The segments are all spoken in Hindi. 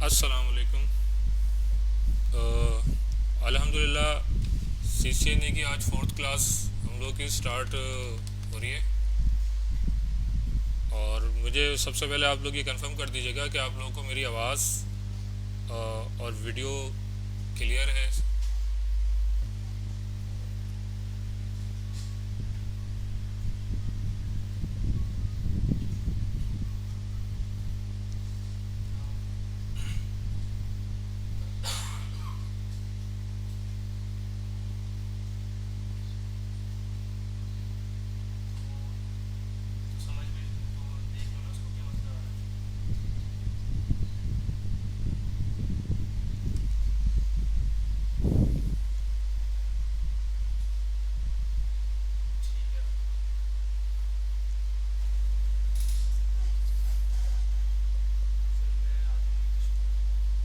अस्सलाम वालेकुम। अल्हम्दुलिल्लाह सीसीएनए की आज फोर्थ क्लास हम लोग की स्टार्ट हो रही है। और मुझे सबसे पहले आप लोग ये कंफर्म कर दीजिएगा कि आप लोगों को मेरी आवाज़ और वीडियो क्लियर है।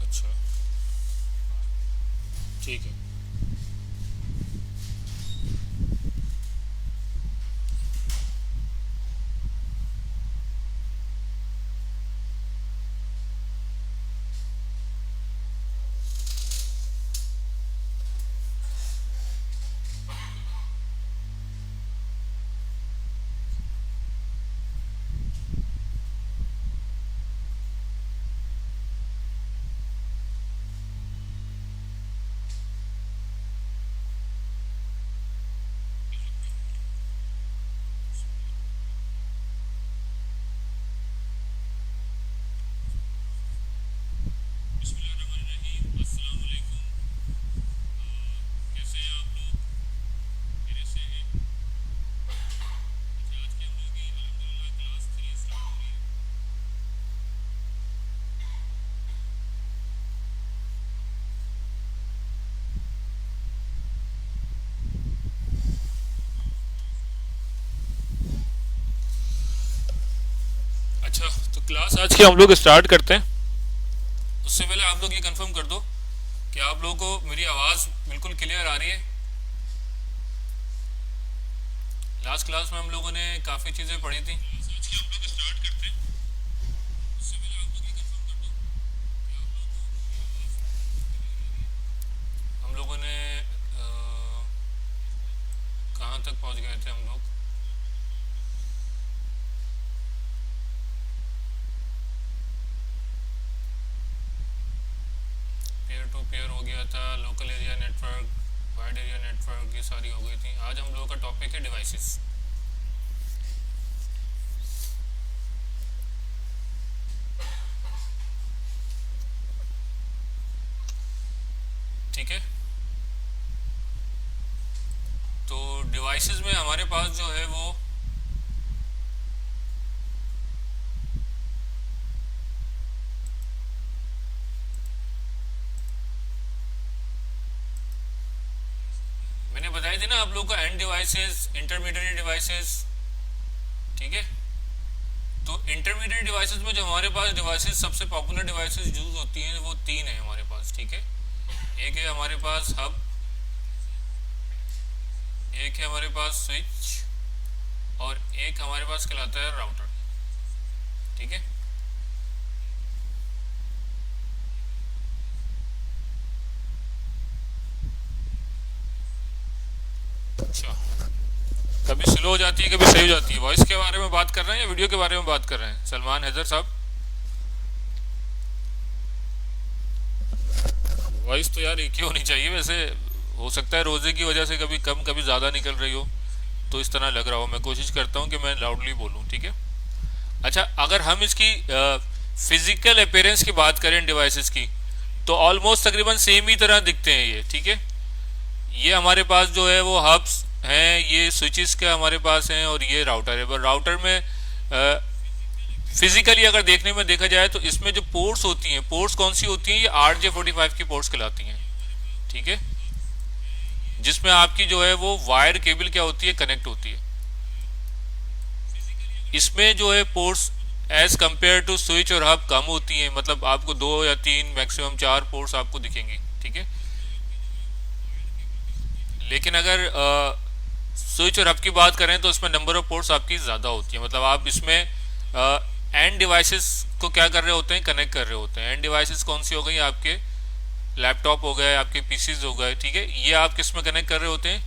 अच्छा, ठीक है। बिस्मिल्लाहिर्रहमानिर्रहीम। अस्सलाम वालेकुम। कैसे हैं आप लोग? मेरे से हैं। अच्छा, आज की हम लोग की अल्हम्दुलिल्लाह क्लास 3 स्टार्ट हो रही है। अच्छा, तो क्लास आज की हम लोग स्टार्ट करते हैं। उससे पहले आप लोग ये कंफर्म कर दो कि आप लोगों को मेरी आवाज़ बिल्कुल क्लियर आ रही है। लास्ट क्लास में हम लोगों ने काफ़ी चीज़ें पढ़ी थी। आज की हम लोग स्टार्ट करते हैं। उससे पहले आप लोग ये कंफर्म कर दो कि आप लोगों को मेरी आवाज़ क्लियर आ रही है। हम लोगों ने कहाँ तक पहुँच गए थे हम लोग? पेयर टू पेयर हो गया था, local area network, wide area network, ये सारी हो गई थी। आज हम लोगों का टॉपिक है डिवाइसेस। ठीक है, तो डिवाइसेस में हमारे पास जो है वो मैंने बताई थी ना आप लोगों को, एंड डिवाइसेस, इंटरमीडिएट डिवाइसेस। ठीक है, तो इंटरमीडिएट डिवाइसेस में जो हमारे पास डिवाइसेस, सबसे पॉपुलर डिवाइसेस यूज होती हैं, वो तीन है हमारे पास। ठीक है, एक है हमारे पास हब, एक है हमारे पास स्विच, और एक हमारे पास कहलाता है राउटर। ठीक है, अच्छा, कभी स्लो हो जाती है, कभी सही हो जाती है। वॉइस के बारे में बात कर रहे हैं या वीडियो के बारे में बात कर रहे हैं सलमान हैदर साहब? वॉइस तो यार एक ही होनी चाहिए वैसे। हो सकता है रोजे की वजह से कभी कम कभी ज़्यादा निकल रही हो, तो इस तरह लग रहा हो। मैं कोशिश करता हूँ कि मैं लाउडली बोलूँ। ठीक है, अच्छा, अगर हम इसकी फिजिकल अपेयरेंस की बात करें डिवाइसेस की, तो ऑलमोस्ट तकरीबन सेम ही तरह दिखते हैं ये। ठीक है, ये हमारे पास जो है वो हब्स हैं, ये स्विचेस के हमारे पास हैं, और ये राउटर है। पर राउटर में फिजिकली अगर देखने में देखा जाए तो इसमें जो पोर्ट्स होती हैं, पोर्ट्स कौन सी होती हैं? ये RJ45 की पोर्ट्स कहलाती हैं। ठीक है, जिसमें आपकी जो है वो वायर केबल क्या होती है, कनेक्ट होती है। इसमें जो है ports as compare to switch और हब कम होती हैं, मतलब आपको दो या तीन, मैक्सिमम चार पोर्ट्स आपको दिखेंगी। ठीक है, लेकिन अगर स्विच और हब की बात करें तो इसमें नंबर ऑफ पोर्ट्स आपकी ज़्यादा होती है। मतलब आप इसमें एंड डिवाइसेस को क्या कर रहे होते हैं, कनेक्ट कर रहे होते हैं। एंड डिवाइसेस कौन सी हो गई, आपके लैपटॉप हो गए, आपके पीसीज हो गए, ठीक है। ये आप किस में कनेक्ट कर रहे होते हैं,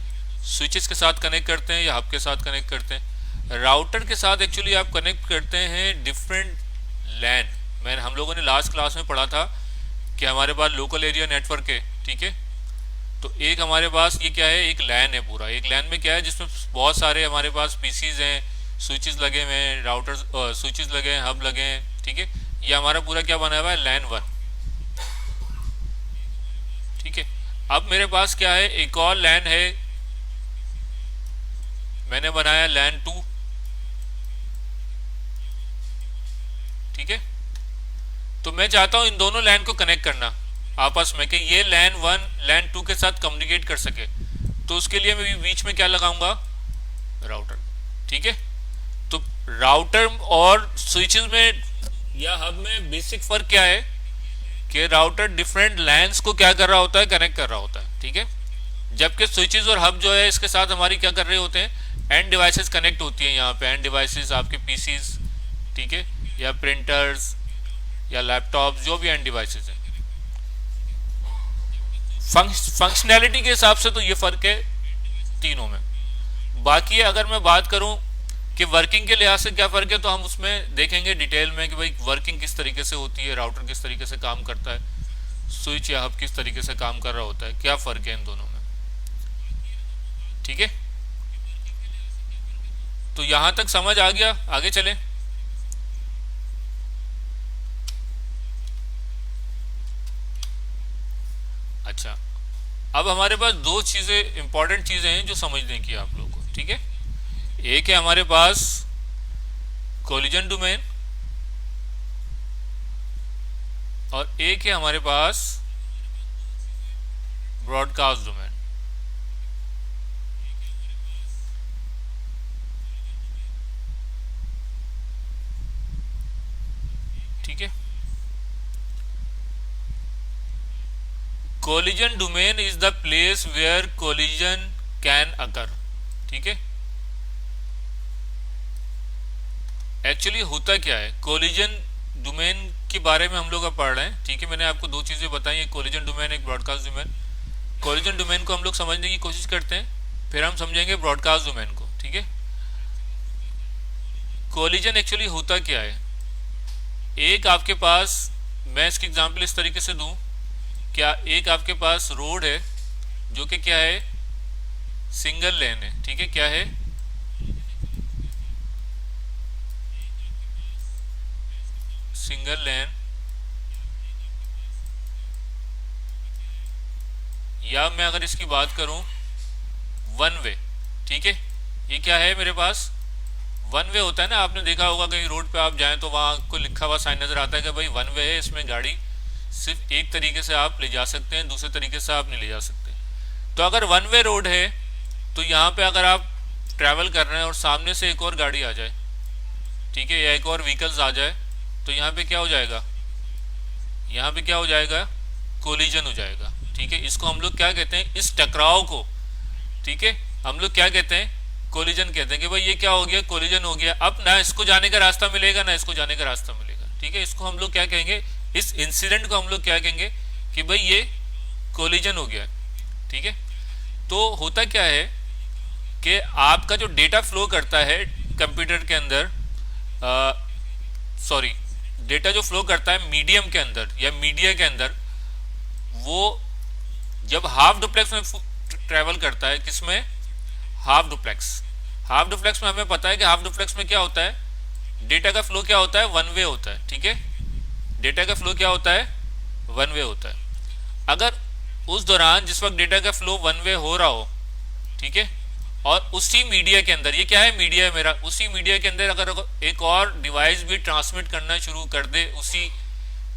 स्विचेस के साथ कनेक्ट करते हैं या हब के साथ कनेक्ट करते हैं। राउटर के साथ एक्चुअली आप कनेक्ट करते हैं डिफरेंट लैन। मैंने हम लोगों ने लास्ट क्लास में पढ़ा था कि हमारे पास लोकल एरिया नेटवर्क है, ठीक है। तो एक हमारे पास ये क्या है, एक लैन है पूरा। एक लैन में क्या है, जिसमें बहुत सारे हमारे पास पीसीज हैं, स्विचेस लगे हुए हैं, राउटर्स स्विचेस लगे हैं, हब लगे हैं, ठीक है। ये हमारा पूरा क्या बना हुआ है, लैन 1, ठीक है। अब मेरे पास क्या है, एक और लैन है, मैंने बनाया लैन 2, ठीक है। तो मैं चाहता हूं इन दोनों लैन को कनेक्ट करना आपस में, कि ये लैन 1 लैन 2 के साथ कम्युनिकेट कर सके। तो उसके लिए मैं बीच में क्या लगाऊंगा, राउटर, ठीक है। तो राउटर और स्विचेस में या हब में बेसिक फर्क क्या है कि राउटर डिफरेंट लैन्स को क्या कर रहा होता है, कनेक्ट कर रहा होता है, ठीक है। जबकि स्विचेस और हब जो है इसके साथ हमारी क्या कर रहे होते हैं, एंड डिवाइसेस कनेक्ट होती हैं। यहाँ पे एंड डिवाइसेस आपके पीसीज, ठीक है, या प्रिंटर्स या लैपटॉप, जो भी एंड डिवाइसेस हैं। फंक्शनैलिटी के हिसाब से तो ये फर्क है तीनों में। बाकी अगर मैं बात करूं कि वर्किंग के लिहाज से क्या फ़र्क है, तो हम उसमें देखेंगे डिटेल में कि भाई वर्किंग किस तरीके से होती है, राउटर किस तरीके से काम करता है, स्विच या हब किस तरीके से काम कर रहा होता है, क्या फ़र्क है इन दोनों में, ठीक है। तो यहाँ तक समझ आ गया, आगे चलें। अच्छा, अब हमारे पास दो चीज़ें, इंपॉर्टेंट चीज़ें हैं जो समझने की आप लोगों को, ठीक है। एक है हमारे पास कोलिजन डोमेन और एक है हमारे पास ब्रॉडकास्ट डोमेन, ठीक है। Collision domain is the place where collision can occur, ठीक है। एक्चुअली होता क्या है, कोलिजन डोमेन के बारे में हम लोग अब पढ़ रहे हैं, ठीक है। मैंने आपको दो चीज़ें बताई, एक कोलिजन डोमेन, एक ब्रॉडकास्ट डोमेन। कोलिजन डोमेन को हम लोग समझने की कोशिश करते हैं, फिर हम समझेंगे ब्रॉडकास्ट डोमेन को, ठीक है। कोलिजन एक्चुअली होता क्या है, एक आपके पास, मैं इसकी एग्जांपल इस तरीके से दूं, क्या एक आपके पास रोड है जो कि क्या है, सिंगल लेन है, ठीक है। क्या है, सिंगल लेन, या मैं अगर इसकी बात करूं वन वे, ठीक है। ये क्या है मेरे पास, वन वे होता है ना, आपने देखा होगा कहीं रोड पे आप जाएं तो वहां आपको लिखा हुआ साइन नजर आता है कि भाई वन वे है, इसमें गाड़ी सिर्फ एक तरीके से आप ले जा सकते हैं, दूसरे तरीके से आप नहीं ले जा सकते। तो अगर वन वे रोड है तो यहाँ पे अगर आप ट्रैवल कर रहे हैं और सामने से एक और गाड़ी आ जाए, ठीक है, या एक और व्हीकल्स आ जाए, तो यहाँ पे क्या हो जाएगा, यहाँ पे क्या हो जाएगा, कोलिजन हो जाएगा, ठीक है। इसको हम लोग क्या कहते हैं, इस टकराव को, ठीक है, हम लोग क्या कहते हैं, कोलिजन कहते हैं कि भाई ये क्या हो गया, कोलिजन हो गया। अब ना इसको जाने का रास्ता मिलेगा ना इसको जाने का रास्ता मिलेगा, ठीक है। इसको हम लोग क्या कहेंगे, इस इंसिडेंट को हम लोग क्या कहेंगे कि भाई ये कोलिजन हो गया, ठीक है। तो होता क्या है कि आपका जो डेटा फ्लो करता है कंप्यूटर के अंदर, सॉरी, डेटा जो फ्लो करता है मीडियम के अंदर या मीडिया के अंदर, वो जब हाफ डुप्लेक्स में ट्रेवल करता है, किसमें, हाफ डुप्लेक्स। हाफ डुप्लेक्स में हमें पता है कि हाफ डुप्लेक्स में क्या होता है, डेटा का फ्लो क्या होता है, वन वे होता है, ठीक है। डेटा का फ्लो क्या होता है, वन वे होता है। अगर उस दौरान जिस वक्त डेटा का फ्लो वन वे हो रहा हो, ठीक है, और उसी मीडिया के अंदर, ये क्या है, मीडिया है मेरा, उसी मीडिया के अंदर अगर एक और डिवाइस भी ट्रांसमिट करना शुरू कर दे उसी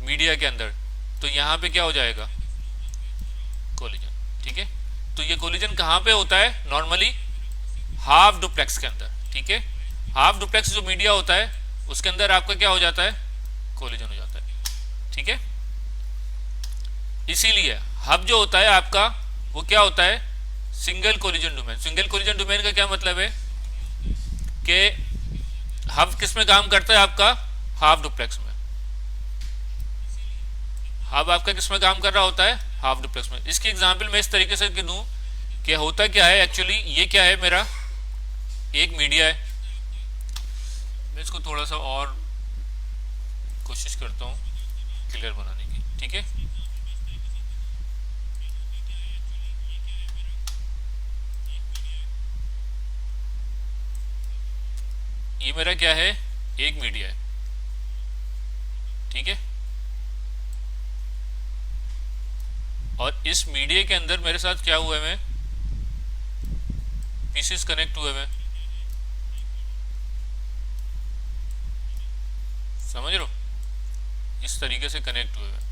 मीडिया के अंदर, तो यहाँ पे क्या हो जाएगा, कोलिजन, ठीक है। तो ये कोलिजन कहाँ पे होता है, नॉर्मली हाफ डुप्लेक्स के अंदर, ठीक है। हाफ डुप्लेक्स जो मीडिया होता है उसके अंदर आपका क्या हो जाता है, कोलिजन हो जाता है, ठीक है। इसीलिए हब जो होता है आपका वो क्या होता है, single collision domain. Single collision domain का क्या मतलब है कि हब किस में काम करता है आपका, हाफ डुप्लेक्स में। हब आपका किस में काम कर रहा होता है? हाफ डुप्लेक्स में। इसकी एग्जांपल मैं इस तरीके से दूं कि होता क्या है एक्चुअली, ये क्या है, मेरा एक मीडिया है। मैं इसको थोड़ा सा और कोशिश करता हूँ क्लियर बनाने की, ठीक है। ये मेरा क्या है? एक मीडिया है, ठीक है। और इस मीडिया के अंदर मेरे साथ क्या हुआ है, मैं पीसेस कनेक्ट हुए हैं, समझ रहे हो, इस तरीके से कनेक्ट हुए हैं।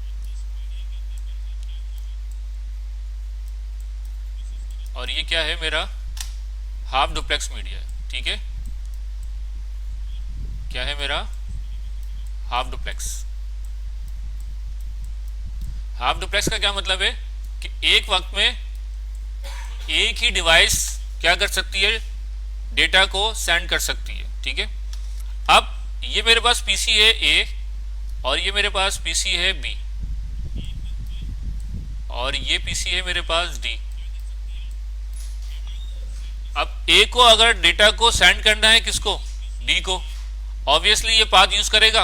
और ये क्या है? मेरा हाफ डुप्लेक्स मीडिया है, ठीक है। क्या है मेरा? Half duplex. हाफ डुप्लेक्स का क्या मतलब है कि एक वक्त में एक ही डिवाइस क्या कर सकती है? डेटा को सेंड कर सकती है, ठीक है। अब ये मेरे पास पीसी है ए और ये मेरे पास पीसी है बी और ये पीसी है मेरे पास डी। अब ए को अगर डेटा को सेंड करना है किसको? डी को। ऑब्वियसली ये पाथ यूज करेगा।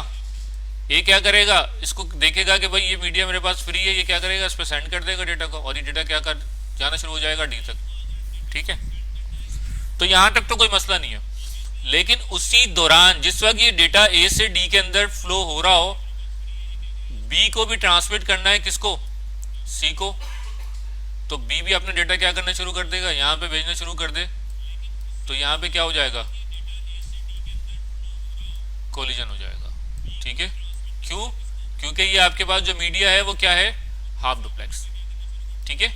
ये क्या करेगा? इसको देखेगा कि भाई ये मीडिया मेरे पास फ्री है, ये क्या करेगा? इस पर सेंड कर देगा डेटा को और ये डेटा क्या कर जाना शुरू हो जाएगा डी तक, ठीक है। तो यहां तक तो कोई मसला नहीं है, लेकिन उसी दौरान जिस वक्त ये डेटा ए से डी के अंदर फ्लो हो रहा हो, बी को भी ट्रांसमिट करना है किसको? सी को। तो बी भी अपना डेटा क्या करना शुरू कर देगा? यहाँ पे भेजना शुरू कर दे, तो यहाँ पे क्या हो जाएगा? कोलिजन हो जाएगा, ठीक है। क्यों? क्योंकि ये आपके पास जो मीडिया है वो क्या है? हाफ डुप्लेक्स, ठीक है।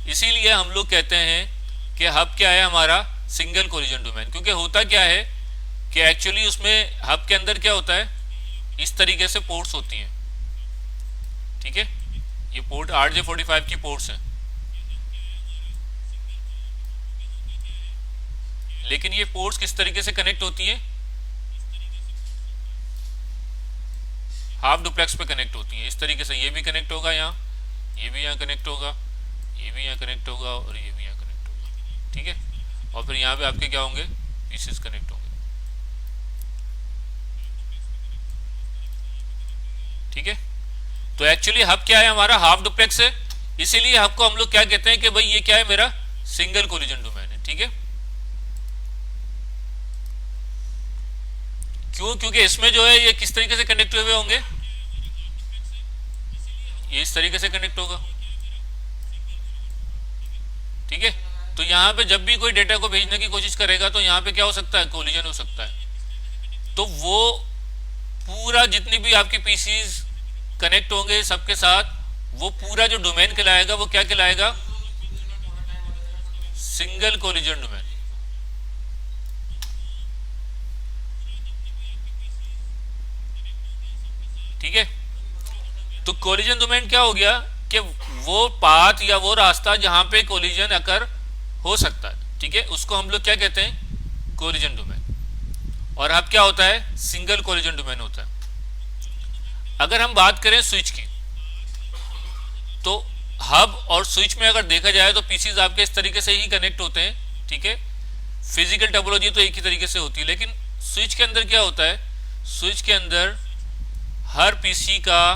इसीलिए हम लोग कहते हैं कि हब क्या है हमारा? Single collision domain. क्योंकि होता क्या है कि एक्चुअली उसमें हब के अंदर क्या होता है? इस तरीके से पोर्ट्स होती हैं, ठीक है। ये पोर्ट RJ45 की पोर्ट्स हैं, लेकिन ये पोर्ट्स किस तरीके से कनेक्ट होती हैं? हाफ डुप्लेक्स पे कनेक्ट होती है इस तरीके से। ये भी कनेक्ट होगा यहाँ, ये भी यहाँ कनेक्ट होगा, ये भी यहाँ कनेक्ट होगा और ये भी यहाँ कनेक्ट होगा, ठीक है। और फिर यहाँ पे आपके क्या होंगे? पीसेस कनेक्ट होंगे, ठीक है। तो एक्चुअली हब क्या है हमारा? हाफ डुप्लेक्स है। इसीलिए हब को हम लोग क्या कहते हैं कि भाई ये क्या है? मेरा सिंगल कोलिजन डोमेन है, ठीक है। क्यों? क्योंकि इसमें जो है ये किस तरीके से कनेक्ट हुए होंगे? ये इस तरीके से कनेक्ट होगा, ठीक है। तो यहाँ पे जब भी कोई डेटा को भेजने की कोशिश करेगा तो यहाँ पे क्या हो सकता है? कोलिजन हो सकता है। तो वो पूरा जितनी भी आपके पीसीज कनेक्ट होंगे सबके साथ, वो पूरा जो डोमेन कहलाएगा वो क्या कहलाएगा? सिंगल कोलिजन डोमेन, ठीक है। तो कोलिजन डोमेन क्या हो गया कि वो पाथ या वो रास्ता जहां पे कोलिजन अकर हो सकता है, ठीक है, उसको हम लोग क्या कहते हैं? Collision domain. और अब क्या होता है? सिंगल कोलिजन डोमेन होता है। अगर हम बात करें स्विच की, तो हब और स्विच में अगर देखा जाए तो पीसीज आपके इस तरीके से ही कनेक्ट होते हैं, ठीक है। फिजिकल टोपोलॉजी तो एक ही तरीके से होती है, लेकिन स्विच के अंदर क्या होता है? स्विच के अंदर हर पीसी का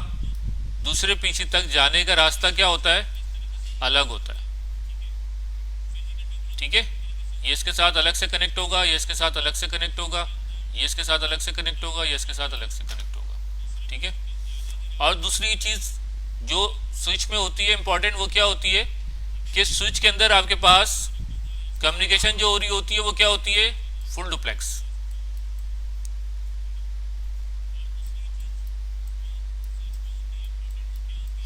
दूसरे पीसी तक जाने का रास्ता क्या होता है? अलग होता है, ठीक है। ये इसके साथ अलग से कनेक्ट होगा, ये इसके साथ अलग से कनेक्ट होगा, ये इसके साथ अलग से कनेक्ट होगा, ये इसके साथ अलग से कनेक्ट होगा, ठीक है। और दूसरी चीज जो स्विच में होती है इंपॉर्टेंट, वो क्या होती है कि स्विच के अंदर आपके पास कम्युनिकेशन जो हो रही होती है वो क्या होती है? Full duplex.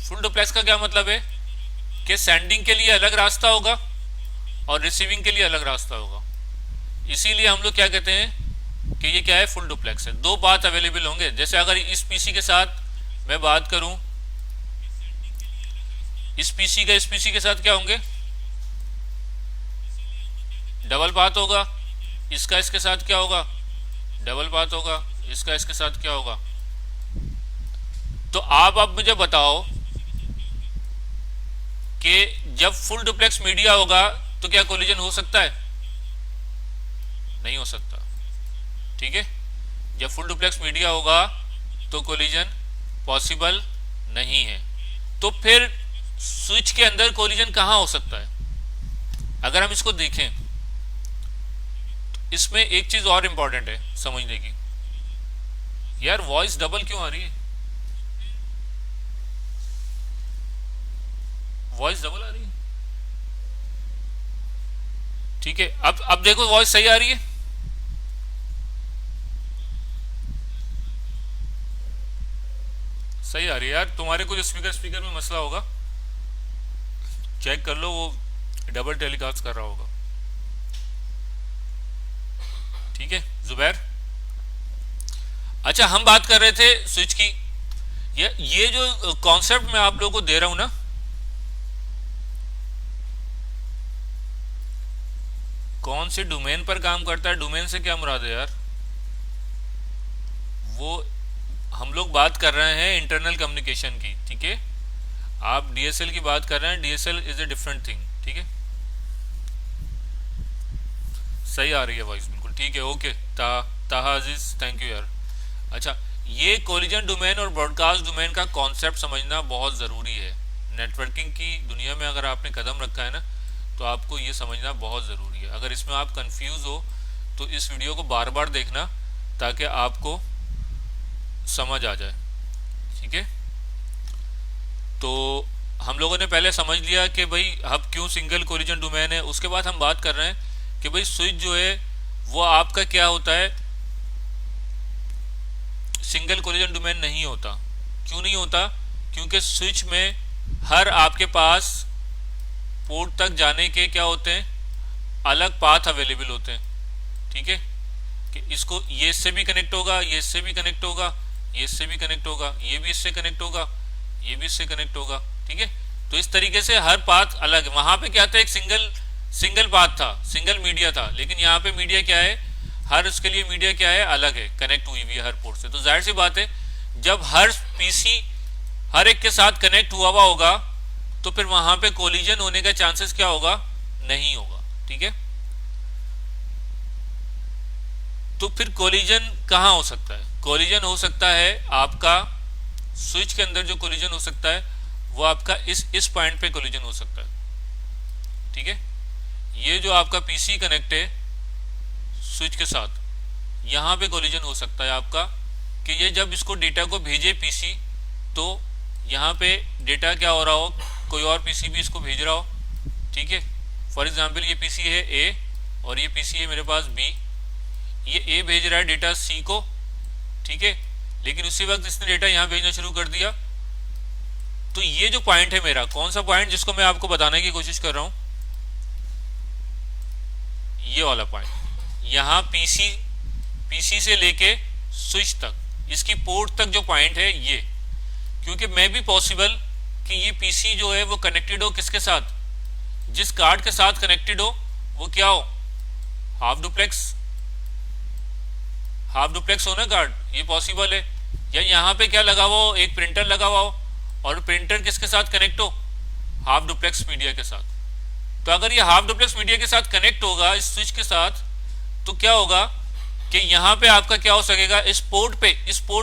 फुल डुप्लेक्स का क्या मतलब है कि सेंडिंग के लिए अलग रास्ता होगा और रिसीविंग के लिए अलग रास्ता होगा। इसीलिए हम लोग क्या कहते हैं कि ये क्या है? फुल डुप्लेक्स है। दो पाथ अवेलेबल होंगे। जैसे अगर इस पीसी के साथ मैं बात करूं, इस पीसी का इस पीसी के साथ क्या होंगे? डबल पाथ होगा। इसका इसके साथ क्या होगा? डबल पाथ होगा। इसका इसके साथ क्या होगा? तो आप अब मुझे बताओ कि जब फुल डुप्लेक्स मीडिया होगा तो क्या कोलिजन हो सकता है? नहीं हो सकता। ठीक है, जब फुल डुप्लेक्स मीडिया होगा तो कोलिजन पॉसिबल नहीं है। तो फिर स्विच के अंदर कोलिजन कहां हो सकता है? अगर हम इसको देखें तो इसमें एक चीज और इंपॉर्टेंट है समझने की। यार वॉइस डबल क्यों आ रही है? वॉइस डबल आ रही है। ठीक है, अब देखो वॉइस सही आ रही है। सही आ रही है यार, तुम्हारे कुछ स्पीकर स्पीकर में मसला होगा, चेक कर लो, वो डबल टेलीकास्ट कर रहा होगा। ठीक है जुबैर। अच्छा, हम बात कर रहे थे स्विच की। ये जो कॉन्सेप्ट मैं आप लोगों को दे रहा हूं ना, कौन से डोमेन पर काम करता है, डोमेन से क्या मुराद है यार? वो हम लोग बात कर रहे हैं इंटरनल कम्युनिकेशन की। ठीक है, आप डीएसएल की बात कर रहे हैं, DSL is a different thing. ठीक है, सही आ रही है वॉइस बिल्कुल। ठीक है, ओके। ताहा अजीज, थैंक यू यार। अच्छा, ये कोलिजन डोमेन और ब्रॉडकास्ट डोमेन का कॉन्सेप्ट समझना बहुत ज़रूरी है। नेटवर्किंग की दुनिया में अगर आपने कदम रखा है ना, तो आपको ये समझना बहुत ज़रूरी है। अगर इसमें आप कंफ्यूज हो तो इस वीडियो को बार बार देखना ताकि आपको समझ आ जाए। ठीक है, तो हम लोगों ने पहले समझ लिया कि भाई हब क्यों सिंगल कोलिजन डोमेन है। उसके बाद हम बात कर रहे हैं कि भाई स्विच जो है वो आपका क्या होता है, सिंगल कोलिजन डोमेन नहीं होता। क्यों नहीं होता? क्योंकि स्विच में हर आपके पास पोर्ट तक जाने के क्या होते हैं, अलग पाथ अवेलेबल होते हैं। ठीक है, कि इसको ये इससे भी कनेक्ट होगा, ये इससे भी कनेक्ट होगा, ये इससे भी कनेक्ट होगा, ये भी इससे कनेक्ट होगा, ये भी इससे कनेक्ट होगा। ठीक है, तो इस तरीके से हर पाथ अलग। वहां पे क्या था, एक सिंगल पाथ था, सिंगल मीडिया था। लेकिन यहाँ पे मीडिया क्या है, हर उसके लिए मीडिया क्या है, अलग है, कनेक्ट हुई हुई है हर पोर्ट से। तो जाहिर सी बात है, जब हर पीसी हर एक के साथ कनेक्ट हुआ हुआ होगा तो फिर वहां पे कोलिजन होने का चांसेस क्या होगा, नहीं होगा। ठीक है, तो फिर कोलिजन कहां हो सकता है? कोलिजन हो सकता है आपका स्विच के अंदर, जो कोलिजन हो सकता है वो आपका इस पॉइंट पे कोलिजन हो सकता है। ठीक है, ये जो आपका पीसी कनेक्ट है स्विच के साथ, यहां पे कोलिजन हो सकता है आपका, कि ये जब इसको डेटा को भेजे पीसी, तो यहाँ पे डेटा क्या हो रहा हो, कोई और पीसी भी इसको भेज रहा हो। ठीक है, फॉर एग्जांपल ये पीसी है ए और ये पीसी है मेरे पास बी। ये ए भेज रहा है डेटा सी को। ठीक है, लेकिन उसी वक्त इसने डेटा यहाँ भेजना शुरू कर दिया। तो ये जो पॉइंट है मेरा, कौन सा पॉइंट जिसको मैं आपको बताने की कोशिश कर रहा हूं, ये वाला पॉइंट, यहाँ पीसी से लेके स्विच तक, इसकी पोर्ट तक जो पॉइंट है ये। क्योंकि मैं भी पॉसिबल कि ये पीसी जो है वो कनेक्टेड हो किसके साथ, जिस कार्ड के साथ कनेक्टेड हो वो क्या हो, हाफ डुप्लेक्स हो ना कार्ड, ये पॉसिबल है। या यहाँ पे क्या लगा हुआ हो, एक प्रिंटर लगा हुआ हो और प्रिंटर किसके साथ कनेक्ट हो, हाफ डुप्लेक्स मीडिया के साथ। तो अगर ये हाफ डुप्लेक्स मीडिया के साथ कनेक्ट होगा इस स्विच के साथ, तो क्या होगा कि यहाँ पे आपका क्या हो सकेगा, इस पोर्ट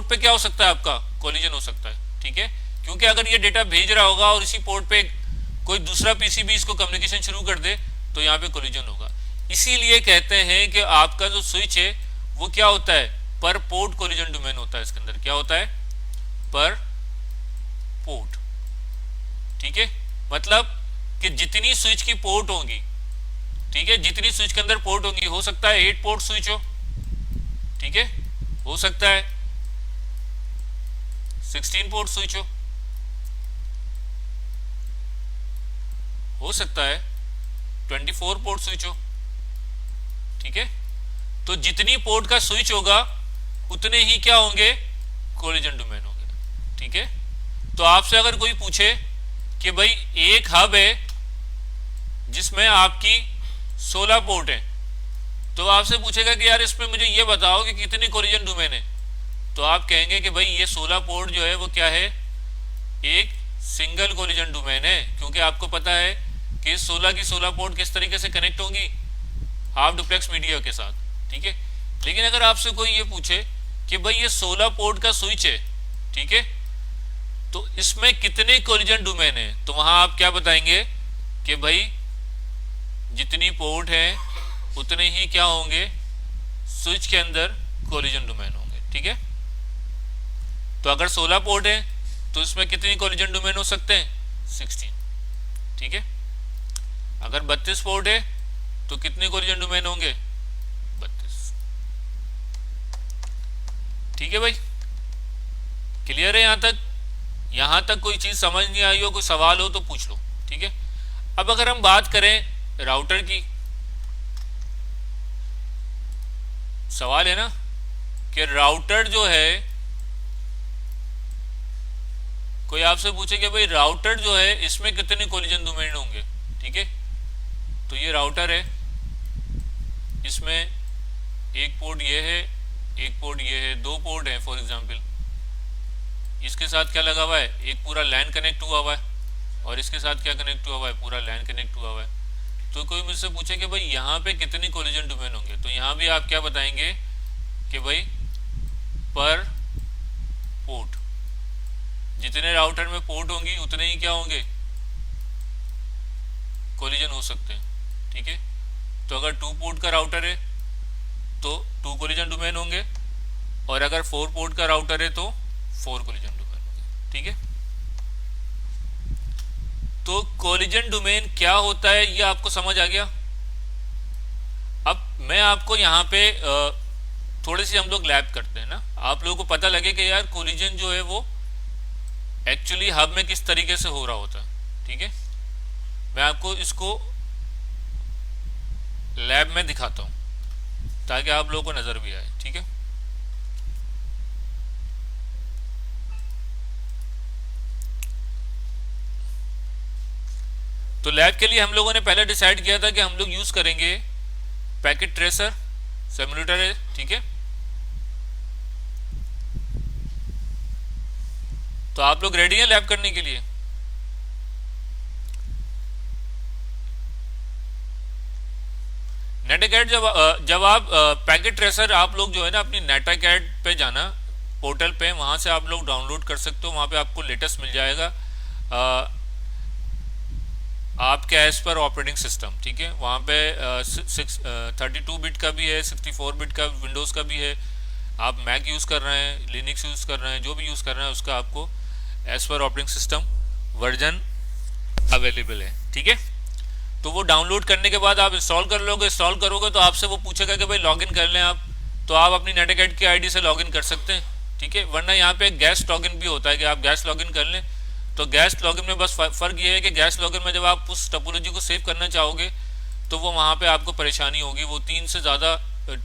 पे क्या हो सकता है, आपका कोलिजन हो सकता है। ठीक है, क्योंकि अगर ये डेटा भेज रहा होगा और इसी पोर्ट पे कोई दूसरा पीसी भी इसको कम्युनिकेशन शुरू कर दे, तो यहाँ पे कोलिजन होगा। इसीलिए कहते हैं कि आपका जो स्विच है वो क्या होता है, पर पोर्ट कोलिजन डोमेन होता है। इसके अंदर क्या होता है, पर पोर्ट। ठीक है, मतलब कि जितनी स्विच की पोर्ट होंगी, ठीक है, जितनी स्विच के अंदर पोर्ट होंगी, हो सकता है 8 पोर्ट स्विच हो, ठीक है, हो सकता है 16 पोर्ट स्विच हो सकता है 24 पोर्ट स्विच हो। ठीक है, तो जितनी पोर्ट का स्विच होगा उतने ही क्या होंगे, कोलिजन डोमेन होंगे। ठीक है, तो आपसे अगर कोई पूछे कि भाई एक हब है जिसमें आपकी 16 पोर्ट है, तो आपसे पूछेगा कि यार इसमें मुझे ये बताओ कि कितनी कोलिजन डोमेन है, तो आप कहेंगे कि भाई ये 16 पोर्ट जो है वो क्या है, एक सिंगल कोलिजन डोमेन है, क्योंकि आपको पता है कि 16 की 16 पोर्ट किस तरीके से कनेक्ट होंगी, हाफ डुप्लेक्स मीडिया के साथ, ठीक है। लेकिन अगर आपसे कोई ये पूछे कि भाई ये 16 पोर्ट का स्विच है, ठीक है, तो इसमें कितने कोलिजन डोमेन है, तो वहां आप क्या बताएंगे कि भाई जितनी पोर्ट है उतने ही क्या होंगे, स्विच के अंदर कोलिजन डोमेन होंगे, ठीक है। तो अगर 16 पोर्ट है तो इसमें कितनी कोलिजन डोमेन हो सकते हैं, 16, ठीक है। अगर 32 पोर्ट है तो कितने कोलिजन डोमेन होंगे, 32, ठीक है भाई। क्लियर है यहां तक? यहां तक कोई चीज समझ नहीं आई हो, कोई सवाल हो तो पूछ लो, ठीक है। अब अगर हम बात करें राउटर की, सवाल है ना कि राउटर जो है, कोई आपसे पूछे कि भाई राउटर जो है इसमें कितने कोलिजन डोमेन होंगे, ठीक है। तो ये राउटर है, इसमें एक पोर्ट ये है, एक पोर्ट ये है, दो पोर्ट है फॉर एग्जांपल। इसके साथ क्या लगा हुआ है, एक पूरा लैन कनेक्ट हुआ हुआ है, और इसके साथ क्या कनेक्ट हुआ हुआ है, पूरा लैन कनेक्ट हुआ हुआ है। तो कोई मुझसे पूछे कि भाई यहाँ पे कितनी कोलिजन डोमेन होंगे, तो यहाँ भी आप क्या बताएंगे कि भाई पर पोर्ट, जितने राउटर में पोर्ट होंगी उतने ही क्या होंगे, कोलिजन हो सकते हैं, ठीक है। तो अगर 2 पोर्ट का राउटर है तो 2 कोलिजन डोमेन होंगे, और अगर 4 पोर्ट का राउटर है तो 4 कोलिजन डोमेन होंगे, ठीक है। तो कोलिजन डोमेन क्या होता है ये आपको समझ आ गया। अब मैं आपको यहाँ पे थोड़ी सी हम लोग लैब करते हैं ना, आप लोगों को पता लगे कि यार कोलिजन जो है वो एक्चुअली हब में किस तरीके से हो रहा होता है, ठीक है। मैं आपको इसको लैब में दिखाता हूं ताकि आप लोगों को नजर भी आए, ठीक है। तो लैब के लिए हम लोगों ने पहले डिसाइड किया था कि हम लोग यूज करेंगे पैकेट ट्रेसर सिम्युलेटर है, ठीक है। तो आप लोग रेडी हैं लैब करने के लिए? नेटाकैट जब आप पैकेट ट्रेसर आप लोग जो है ना अपनी नेटाकैट पे जाना, पोर्टल पे, वहां से आप लोग डाउनलोड कर सकते हो, वहां पे आपको लेटेस्ट मिल जाएगा आपके एज पर ऑपरेटिंग सिस्टम, ठीक है। वहाँ पे 32 बिट का भी है, 64 बिट का विंडोज़ का भी है। आप मैक यूज़ कर रहे हैं, लिनक्स यूज़ कर रहे हैं, जो भी यूज़ कर रहे हैं उसका आपको as per operating system version available है, ठीक है। तो वो डाउनलोड करने के बाद आप इंस्टॉल कर लोगे, इंस्टॉल करोगे तो आपसे वो पूछेगा कि भाई लॉगिन कर लें आप, तो आप अपनी नेटाकैट की आईडी से लॉगिन कर सकते हैं, ठीक है। वरना यहाँ पे गैस लॉगिन भी होता है कि आप गैस लॉगिन कर लें। तो गैस लॉगिन में बस फ़र्क ये है कि गैस लॉगिन में जब आप उस टोपोलॉजी को सेव करना चाहोगे तो वो वहाँ पे आपको परेशानी होगी, वो 3 से ज़्यादा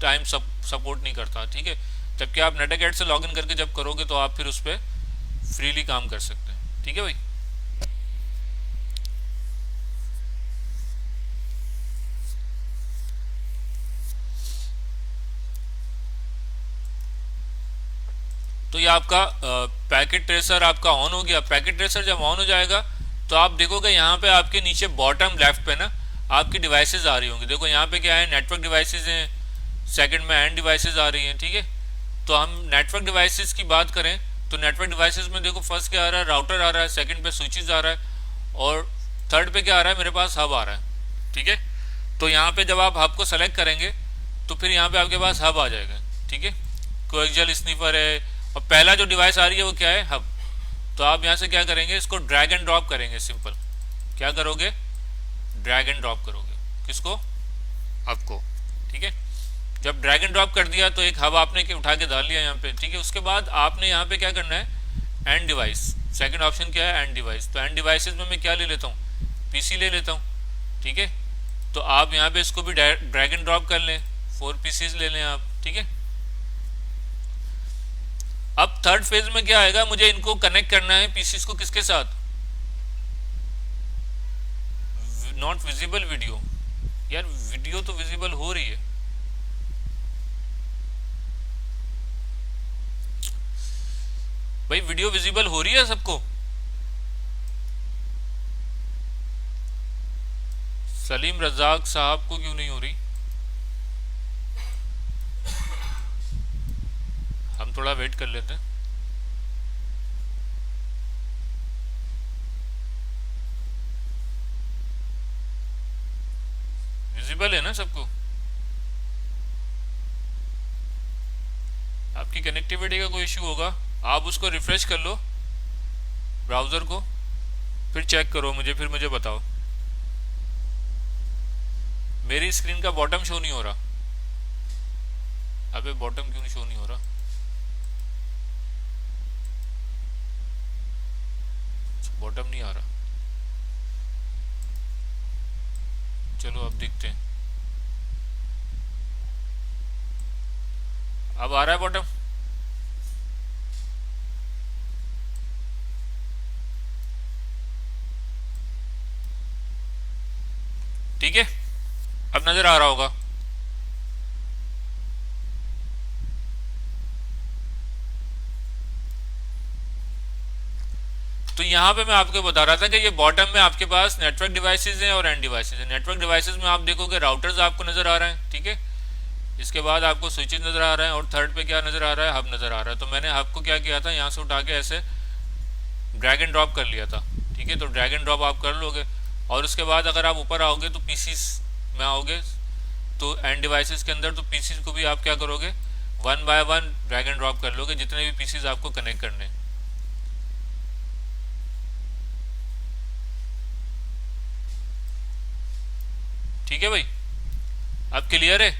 टाइम सपोर्ट नहीं करता, ठीक है। जबकि आप नेटाकैट से लॉगिन करके जब करोगे तो आप फिर उस पर फ्रीली काम कर सकते हैं, ठीक है भाई। तो ये आपका पैकेट ट्रेसर आपका ऑन हो गया। पैकेट ट्रेसर जब ऑन हो जाएगा तो आप देखोगे यहाँ पे आपके नीचे बॉटम लेफ्ट पे ना आपकी डिवाइसेस आ रही होंगी। देखो यहाँ पे क्या है, नेटवर्क डिवाइसेस हैं, सेकंड में एंड डिवाइसेस आ रही हैं, ठीक है। तो हम नेटवर्क डिवाइसेस की बात करें तो नेटवर्क डिवाइसेस में देखो फर्स्ट क्या आ रहा है, राउटर आ रहा है, सेकंड पे स्विचेस आ रहा है, और थर्ड पे क्या आ रहा है, मेरे पास हब आ रहा है, ठीक है। तो यहाँ पे जब आप हब को सेलेक्ट करेंगे तो फिर यहाँ पे आपके पास हब आ जाएगा, ठीक है। कोएक्सियल स्नीफर है, और पहला जो डिवाइस आ रही है वो क्या है, हब। तो आप यहाँ से क्या करेंगे, इसको ड्रैग एंड ड्रॉप करेंगे, सिंपल। क्या करोगे, ड्रैग एंड ड्रॉप करोगे, किसको, हब को, ठीक है। जब ड्रैग एंड ड्रॉप कर दिया तो एक हब आपने उठा के डाल लिया यहाँ पे, ठीक है। उसके बाद आपने यहाँ पे क्या करना है, एंड डिवाइस, सेकंड ऑप्शन क्या है, एंड डिवाइस। तो एंड डिवाइसेस में मैं क्या ले लेता हूँ, पीसी ले लेता हूँ, ठीक है। तो आप यहाँ पे इसको भी ड्रैग एंड ड्रॉप कर लें, 4 पीसीज ले लें आप, ठीक है। अब थर्ड फेज में क्या आएगा, मुझे इनको कनेक्ट करना है पीसीस को किसके साथ, नॉट विजिबल वीडियो, यार वीडियो तो विजिबल हो रही है, भाई वीडियो विजिबल हो रही है सबको, सलीम रजाक साहब को क्यों नहीं हो रही? हम थोड़ा वेट कर लेते हैं। विजिबल है ना सबको? आपकी कनेक्टिविटी का कोई इशू होगा, आप उसको रिफ्रेश कर लो ब्राउज़र को, फिर चेक करो मुझे, फिर मुझे बताओ। मेरी स्क्रीन का बॉटम शो नहीं हो रहा। अबे बॉटम क्यों शो नहीं हो रहा? बॉटम नहीं आ रहा। चलो अब देखते हैं। अब आ रहा है बॉटम? ठीक है, अब नजर आ रहा होगा। तो यहाँ पे मैं आपको बता रहा था कि ये बॉटम में आपके पास नेटवर्क डिवाइसेस हैं और एंड डिवाइसेस हैं। नेटवर्क डिवाइसेस में आप देखोगे राउटर्स आपको नजर आ रहे हैं, ठीक है। इसके बाद आपको स्विचेस नजर आ रहे हैं, और थर्ड पे क्या नजर आ रहा है? हब नजर आ रहा है। तो मैंने हब को क्या किया था, यहाँ से उठा के ऐसे ड्रैग एंड ड्रॉप कर लिया था, ठीक है। तो ड्रैग एंड ड्रॉप आप कर लोगे, और उसके बाद अगर आप ऊपर आओगे तो पीसीस में आओगे, तो एंड डिवाइसेस के अंदर तो पीसीस को भी आप क्या करोगे, one by one drag and drop कर लोगे, जितने भी पीसीस आपको कनेक्ट करने। ठीक है भाई, अब क्लियर है?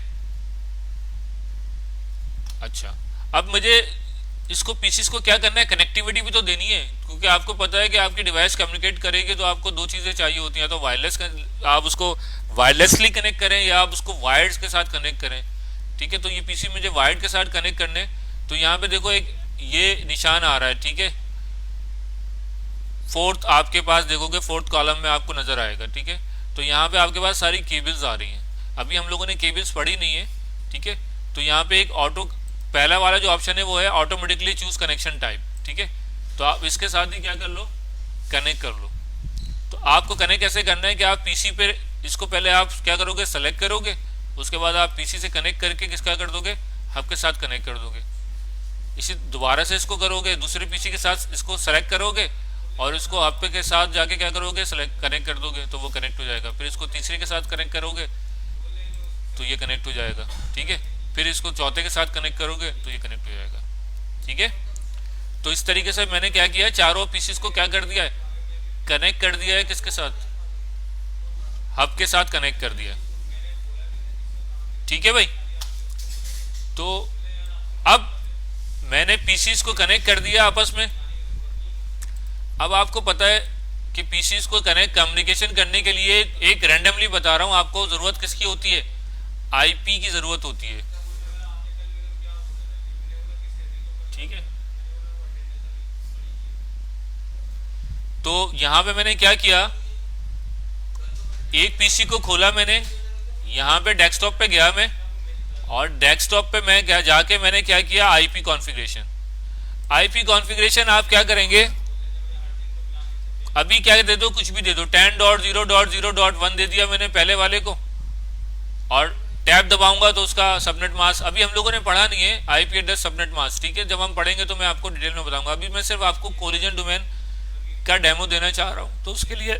अच्छा, अब मुझे इसको पीसीस को क्या करना है, कनेक्टिविटी भी तो देनी है, क्योंकि आपको पता है कि आपकी डिवाइस कम्युनिकेट करेगी तो आपको दो चीज़ें चाहिए होती हैं, तो वायरलेस, आप उसको वायरलेसली कनेक्ट करें या आप उसको वायर्स के साथ कनेक्ट करें, ठीक है। तो ये पीसी मुझे वायर्ड के साथ कनेक्ट करने, तो यहाँ पे देखो एक ये निशान आ रहा है, ठीक है। फोर्थ आपके पास देखोगे, फोर्थ कॉलम में आपको नजर आएगा, ठीक है। तो यहाँ पे आपके पास सारी केबल्स आ रही हैं। अभी हम लोगों ने केबल्स पढ़ी नहीं है, ठीक है। तो यहाँ पे एक ऑटो, पहला वाला जो ऑप्शन है वो है ऑटोमेटिकली चूज कनेक्शन टाइप, ठीक है। तो आप इसके साथ ही क्या कर लो, कनेक्ट कर लो। तो आपको कनेक्ट कैसे करना है कि आप पीसी पे इसको पहले आप क्या करोगे, सेलेक्ट करोगे, उसके बाद आप पीसी से कनेक्ट करके किसका कर दोगे, हब के साथ कनेक्ट कर दोगे। इसी दोबारा से इसको करोगे, दूसरे पीसी के साथ इसको सेलेक्ट करोगे और इसको हब के साथ जाके क्या करोगे, सेलेक्ट कनेक्ट कर दोगे, तो वो कनेक्ट हो जाएगा। फिर इसको तीसरे के साथ कनेक्ट करोगे तो ये कनेक्ट हो जाएगा, ठीक है। फिर इसको चौथे के साथ कनेक्ट करोगे तो ये कनेक्ट हो जाएगा, ठीक है। तो इस तरीके से मैंने क्या किया है, चारों पीसीस को क्या कर दिया है, कनेक्ट कर दिया है, किसके साथ, हब के साथ कनेक्ट कर दिया, ठीक है भाई। तो अब मैंने पीसीस को कनेक्ट कर दिया आपस में। अब आपको पता है कि पीसीस को कनेक्ट कम्युनिकेशन करने के लिए एक रैंडमली बता रहा हूं आपको, जरूरत किसकी होती है, आईपी की जरूरत होती है, ठीक है। तो यहां पे मैंने क्या किया, एक पीसी को खोला मैंने, यहां पे डेस्कटॉप पे गया मैं, और डेस्कटॉप पे मैं जाके मैंने क्या किया, आईपी कॉन्फ़िगरेशन। आईपी कॉन्फ़िगरेशन आप क्या करेंगे, अभी क्या दे दो, कुछ भी दे दो, 10.0.0.1 दे दिया मैंने पहले वाले को, और टैब दबाऊंगा तो उसका सबनेट मास्क, अभी हम लोगों ने पढ़ा नहीं है आईपी एड्रेस सबनेट मास्क, ठीक है। जब हम पढ़ेंगे तो मैं आपको डिटेल में बताऊंगा, अभी मैं सिर्फ आपको कोलिजन डोमेन का डेमो देना चाह रहा हूं, तो उसके लिए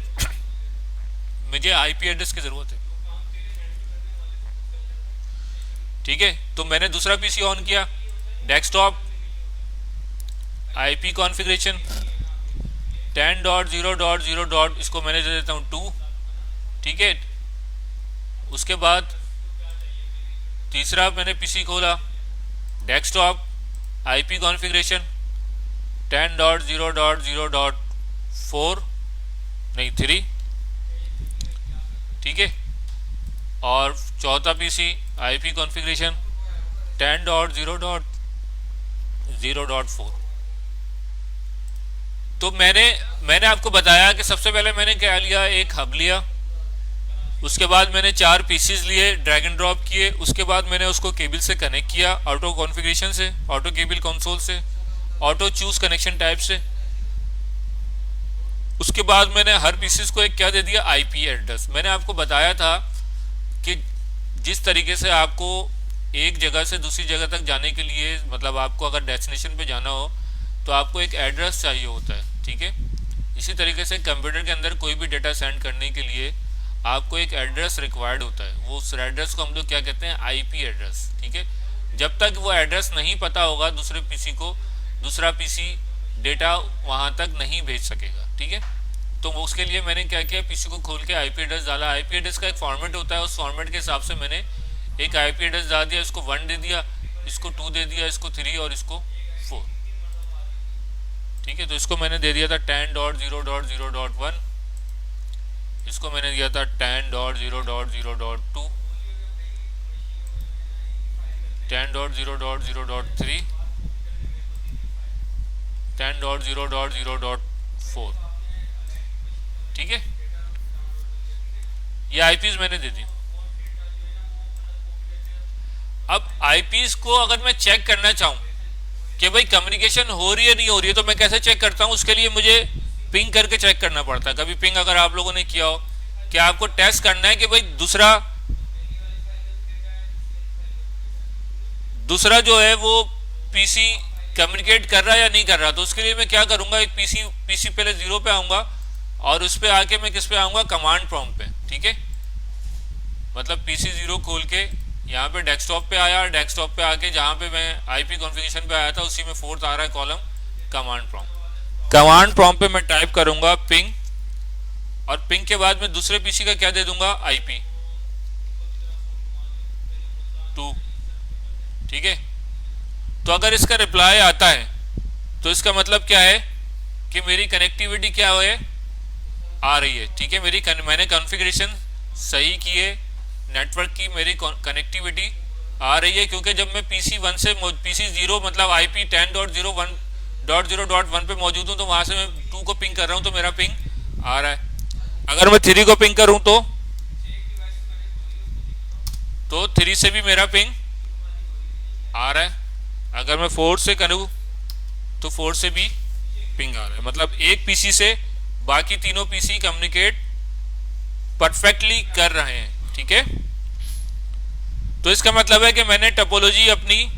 मुझे आईपी एड्रेस की जरूरत है, ठीक है। तो मैंने दूसरा पीसी ऑन किया, डेस्कटॉप, आईपी कॉन्फ़िगरेशन 10.0.0. इसको मैंने दे देता हूं 2, ठीक है। उसके बाद तीसरा मैंने पीसी खोला, डेस्कटॉप, आईपी कॉन्फ़िगरेशन 10.0.0.4 नहीं 3, ठीक है। और चौथा पीसी आईपी कॉन्फ़िगरेशन 10.0.0.4। तो मैंने आपको बताया कि सबसे पहले मैंने क्या लिया, एक हब लिया, उसके बाद मैंने 4 पीसीज लिए, ड्रैग एंड ड्रॉप किए, उसके बाद मैंने उसको केबल से कनेक्ट किया, ऑटो कॉन्फ़िगरेशन से, ऑटो केबल कंसोल से, ऑटो चूज कनेक्शन टाइप से, उसके बाद मैंने हर पीसीस को एक क्या दे दिया, आईपी एड्रेस। मैंने आपको बताया था कि जिस तरीके से आपको एक जगह से दूसरी जगह तक जाने के लिए, मतलब आपको अगर डेस्टिनेशन पे जाना हो तो आपको एक एड्रेस चाहिए होता है, ठीक है। इसी तरीके से कंप्यूटर के अंदर कोई भी डेटा सेंड करने के लिए आपको एक एड्रेस रिक्वायर्ड होता है। वो उस एड्रेस को हम लोग क्या कहते हैं, आईपी एड्रेस, ठीक है। जब तक वो एड्रेस नहीं पता होगा दूसरे पीसी को, दूसरा पीसी डेटा वहां तक नहीं भेज सकेगा, ठीक है। तो उसके लिए मैंने क्या किया, पीसी को खोल के आईपी एड्रेस डाला। आईपी एड्रेस का एक फॉर्मेट होता है, उस फॉर्मेट के हिसाब से मैंने एक आईपी एड्रेस डाल दिया। इसको 1 दे दिया, इसको 2 दे दिया, इसको 3 और इसको 4, ठीक है। तो इसको मैंने दे दिया था 10.0.0.1, इसको मैंने दिया था 10.0.0.2, 10.0.0.3, 10.0.0.4, ठीक है। ये आईपीज मैंने दे दी। अब आईपीज को अगर मैं चेक करना चाहूं कि भाई कम्युनिकेशन हो रही है नहीं हो रही है, तो मैं कैसे चेक करता हूं, उसके लिए मुझे पिंग करके चेक करना पड़ता है। कभी पिंग अगर आप लोगों ने किया हो कि आपको टेस्ट करना है कि भाई दूसरा जो है वो पीसी कम्युनिकेट कर रहा है या नहीं कर रहा। तो उसके लिए मैं क्या करूंगा, एक पीसी पहले 0 पे आऊंगा और उस पे आके मैं किस पे आऊंगा, कमांड प्रॉम्प्ट पे, ठीक है। मतलब पीसी 0 खोल के यहाँ पे डेस्कटॉप पे आया, डेस्कटॉप पे आके जहाँ पे मैं आईपी कॉन्फ़िगरेशन पे आया था उसी में 4th आ रहा है column, command prompt. Command prompt पे मैं टाइप करूंगा पिंग, और पिंग के बाद मैं दूसरे पीसी का क्या दे दूंगा, आईपी 2, ठीक है। तो अगर इसका रिप्लाई आता है तो इसका मतलब क्या है कि मेरी कनेक्टिविटी क्या है, आ रही है, ठीक है। मैंने कॉन्फ़िगरेशन सही की है, नेटवर्क की मेरी कनेक्टिविटी आ रही है, क्योंकि जब मैं पीसी 1 से पीसी 0 मतलब आईपी 10.0.1 पे मौजूद हूं, तो वहां से मैं 2 को पिंग कर रहा हूं तो मेरा पिंग आ रहा है। अगर मैं 3 को पिंग करूं तो 3 से भी मेरा पिंग आ रहा है। अगर मैं 4 से करूं तो 4 से भी पिंग आ रहा है। मतलब एक पीसी से बाकी तीनों पीसी कम्युनिकेट परफेक्टली कर रहे हैं, ठीक है। तो इसका मतलब है कि मैंने टोपोलॉजी अपनी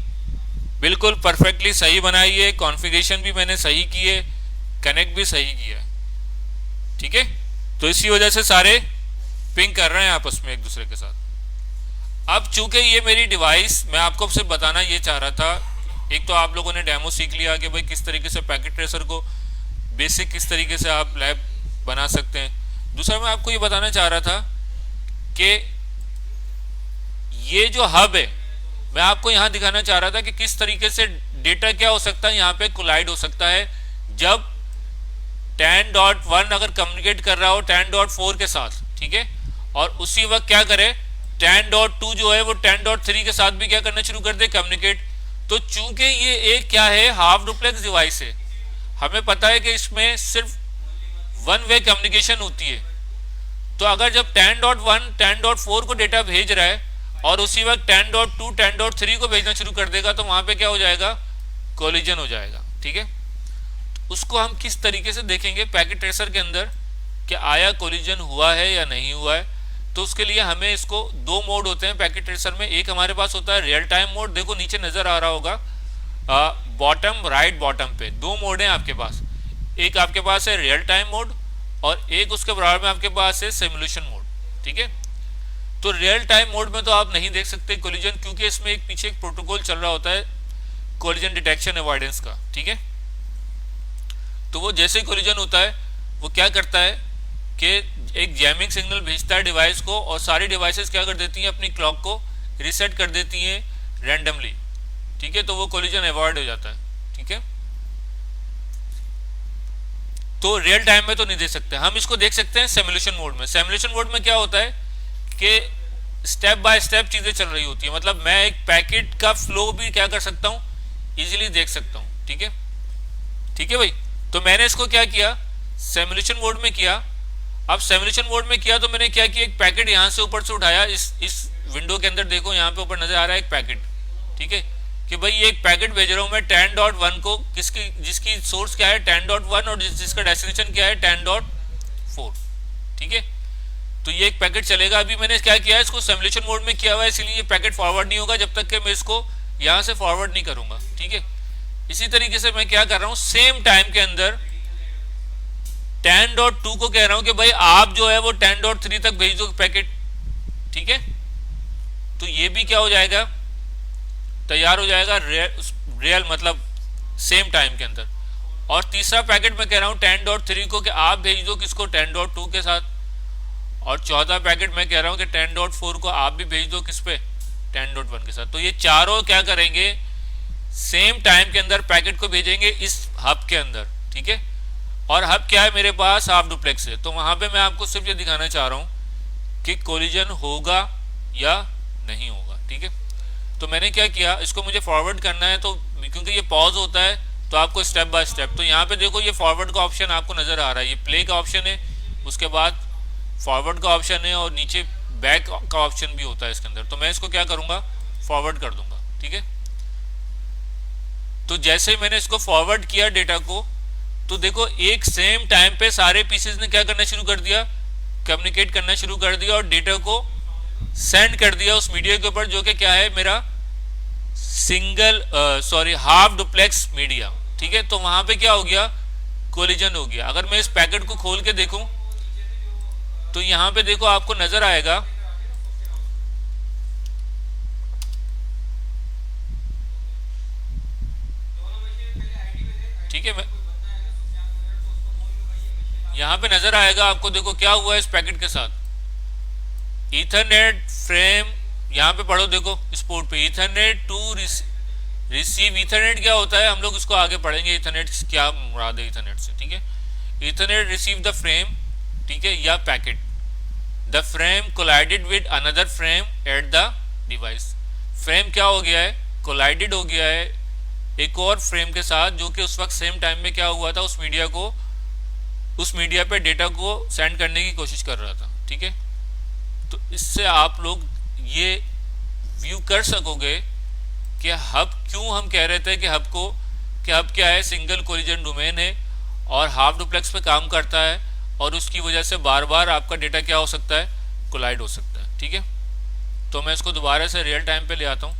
बिल्कुल परफेक्टली सही बनाई है, कॉन्फ़िगरेशन भी मैंने सही की है, कनेक्ट भी सही किया है, ठीक है। तो इसी वजह से सारे पिंग कर रहे हैं आपस में एक दूसरे के साथ। अब चूंकि ये मेरी डिवाइस, मैं आपको सिर्फ बताना ये चाह रहा था, एक तो आप लोगों ने डेमो सीख लिया कि भाई किस तरीके से पैकेट ट्रेसर को बेसिक किस तरीके से आप लैब बना सकते हैं। दूसरा मैं आपको ये बताना चाह रहा था कि ये जो हब है, मैं आपको यहां दिखाना चाह रहा था कि किस तरीके से डेटा क्या हो सकता है, यहां पे कोलाइड हो सकता है जब 10.1 अगर कम्युनिकेट कर रहा हो 10.4 के साथ, ठीक है। और उसी वक्त क्या करे, 10.2 जो है वो 10.3 के साथ भी क्या करना शुरू कर दे, कम्युनिकेट। तो चूंकि ये एक क्या है, हाफ डुप्लेक्स डिवाइस है, हमें पता है कि इसमें सिर्फ 1 वे कम्युनिकेशन होती है। तो अगर जब 10.1 10.4 को डेटा भेज रहा है और उसी वक्त 10.2 10.3 को भेजना शुरू कर देगा, तो वहां पे क्या हो जाएगा, कोलिजन हो जाएगा, ठीक है। उसको हम किस तरीके से देखेंगे पैकेट ट्रेसर के अंदर कि आया कोलिजन हुआ है या नहीं हुआ है। तो उसके लिए हमें इसको 2 मोड होते हैं पैकेट ट्रेसर में। एक हमारे पास होता है रियल टाइम मोड, देखो नीचे नजर आ रहा होगा बॉटम राइट बॉटम पे 2 मोड हैं आपके पास। एक आपके पास है रियल टाइम मोड और एक उसके बराबर में आपके पास है सिमुलेशन मोड, ठीक है। तो रियल टाइम मोड में तो आप नहीं देख सकते कोलिजन, क्योंकि इसमें एक पीछे एक प्रोटोकॉल चल रहा होता है कोलिजन डिटेक्शन अवॉइडेंस का, ठीक है। तो वो जैसे ही कोलिजन होता है वो क्या करता है कि एक जैमिंग सिग्नल भेजता है डिवाइस को, और सारी डिवाइसेस क्या कर देती हैं, अपनी क्लॉक को रीसेट कर देती हैं रैंडमली, ठीक है। तो वो कोलिजन अवॉइड हो जाता है, ठीक है। तो रियल टाइम में तो नहीं देख सकते, हम इसको देख सकते हैं सिमुलेशन मोड में। सिमुलेशन मोड में क्या होता है कि स्टेप बाय स्टेप चीजें चल रही होती है, मतलब मैं एक पैकेट का फ्लो भी क्या कर सकता हूं, इजीली देख सकता हूं, ठीक है, ठीक है भाई। तो मैंने इसको क्या किया, सिमुलेशन मोड में किया। अब सिमुलेशन मोड में किया तो मैंने क्या किया, एक पैकेट यहां से ऊपर से उठाया, इस विंडो के अंदर देखो यहाँ पे ऊपर नजर आ रहा है एक पैकेट, ठीक है। कि भाई ये एक पैकेट भेज रहा हूँ मैं 10.1 को, किसकी जिसकी सोर्स क्या है 10.1 और जिसका डेस्टिनेशन क्या है 10.4, ठीक है। तो ये एक पैकेट चलेगा। अभी मैंने क्या किया है, इसको सिमुलेशन मोड में किया हुआ है, इसलिए ये पैकेट फॉरवर्ड नहीं होगा जब तक कि मैं इसको यहाँ से फॉरवर्ड नहीं करूंगा, ठीक है। इसी तरीके से मैं क्या कर रहा हूँ, सेम टाइम के अंदर 10.2 को कह रहा हूँ कि भाई आप जो है वो 10.3 तक भेज दो पैकेट, ठीक है। तो ये भी क्या हो जाएगा, तैयार हो जाएगा रियल मतलब सेम टाइम के अंदर। और तीसरा पैकेट मैं कह रहा हूँ 10.3 को कि आप भेज दो किसको 10.2 के साथ, और चौथा पैकेट मैं कह रहा हूँ कि 10.4 को आप भी भेज दो किस पे 10.1 के साथ। तो ये चारों क्या करेंगे, सेम टाइम के अंदर पैकेट को भेजेंगे इस हब के अंदर, ठीक है। और हब क्या है, मेरे पास हाफ डुप्लेक्स है, तो वहां पे मैं आपको सिर्फ ये दिखाना चाह रहा हूँ कि कोलिजन होगा या नहीं होगा, ठीक है। तो मैंने क्या किया, इसको मुझे फॉरवर्ड करना है, तो क्योंकि ये पॉज होता है तो आपको स्टेप बाय स्टेप, तो यहाँ पे देखो ये फॉरवर्ड का ऑप्शन आपको नजर आ रहा है, ये प्ले का ऑप्शन है, उसके बाद फॉरवर्ड का ऑप्शन है, और नीचे बैक का ऑप्शन भी होता है इसके अंदर। तो मैं इसको क्या करूंगा, फॉरवर्ड कर दूंगा, ठीक है। तो जैसे मैंने इसको फॉरवर्ड किया डेटा को, तो देखो एक सेम टाइम पे सारे पीसेस ने क्या करना शुरू कर दिया, कम्युनिकेट करना शुरू कर दिया और डेटा को सेंड कर दिया उस मीडिया के ऊपर, जो कि क्या है मेरा हाफ डुप्लेक्स मीडिया, ठीक है। तो वहां पे क्या हो गया, कोलिजन हो गया। अगर मैं इस पैकेट को खोल के देखूं तो यहां पे देखो आपको नजर आएगा ठीक है, मैं यहां पे नजर आएगा आपको, देखो क्या हुआ है इस पैकेट के साथ, ईथरनेट फ्रेम, यहां पे पढ़ो देखो इस पोर्ट पे ईथरनेट टू रिसीव। ईथरनेट क्या होता है हम लोग इसको आगे पढ़ेंगे, ईथरनेट क्या मुराद है ईथरनेट से, ठीक है। ईथरनेट रिसीव द फ्रेम, ठीक है, या packet, the frame collided with another frame at the device. Frame क्या हो गया है, कोलाइडेड हो गया है एक और फ्रेम के साथ, जो कि उस वक्त सेम टाइम में क्या हुआ था, उस मीडिया पे डेटा को सेंड करने की कोशिश कर रहा था, ठीक है। तो इससे आप लोग ये व्यू कर सकोगे कि हब क्यों हम कह रहे थे कि हब क्या है, सिंगल कोलिजन डोमेन है और हाफ डुप्लेक्स पे काम करता है, और उसकी वजह से बार बार आपका डेटा क्या हो सकता है, कोलाइड हो सकता है, ठीक है। तो मैं इसको दोबारा से रियल टाइम पे ले आता हूँ।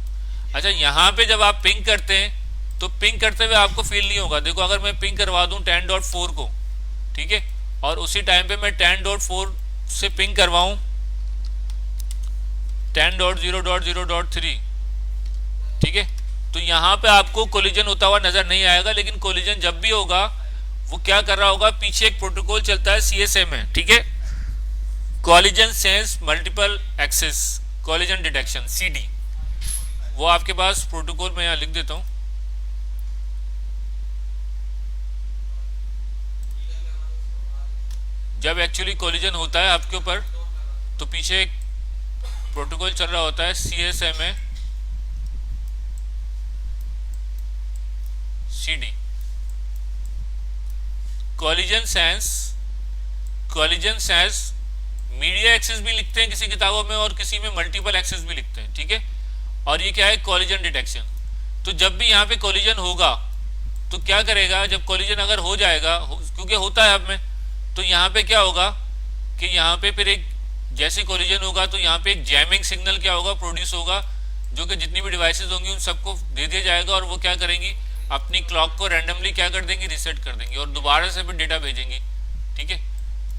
अच्छा, यहाँ पे जब आप पिंग करते हैं तो पिंग करते हुए आपको फील नहीं होगा। देखो अगर मैं पिंग करवा दूं 10.4 को, ठीक है, और उसी टाइम पे मैं 10.4 से पिंग करवाऊं 10.0.0.3, ठीक है, तो यहाँ पे आपको कोलिजन होता हुआ नजर नहीं आएगा। लेकिन कोलिजन जब भी होगा वो क्या कर रहा होगा, पीछे एक प्रोटोकॉल चलता है CSM है, ठीक है, collision sense multiple access collision detection CD। वो आपके पास प्रोटोकॉल मैं यहाँ लिख देता हूँ, जब एक्चुअली कोलिजन होता है आपके ऊपर तो पीछे एक प्रोटोकॉल चल रहा होता है CSM है CD। Collision sense media access भी लिखते हैं किसी किताबों में और किसी में मल्टीपल एक्सेस भी लिखते हैं, ठीक है। और ये क्या है, कोलिजन डिटेक्शन। तो जब भी यहाँ पे कोलिजन होगा तो क्या करेगा, जब कोलिजन अगर हो जाएगा, क्योंकि होता है अब में, तो यहाँ पे क्या होगा कि यहाँ पे फिर एक जैसे कोलिजन होगा तो यहाँ पे एक जैमिंग सिग्नल क्या होगा, प्रोड्यूस होगा, जो कि जितनी भी डिवाइसेस होंगी उन सबको दे दिया जाएगा, और वो क्या करेंगी, अपनी क्लॉक को रैंडमली क्या कर देंगी, रीसेट कर देंगी, और दोबारा से फिर डेटा भेजेंगी, ठीक है।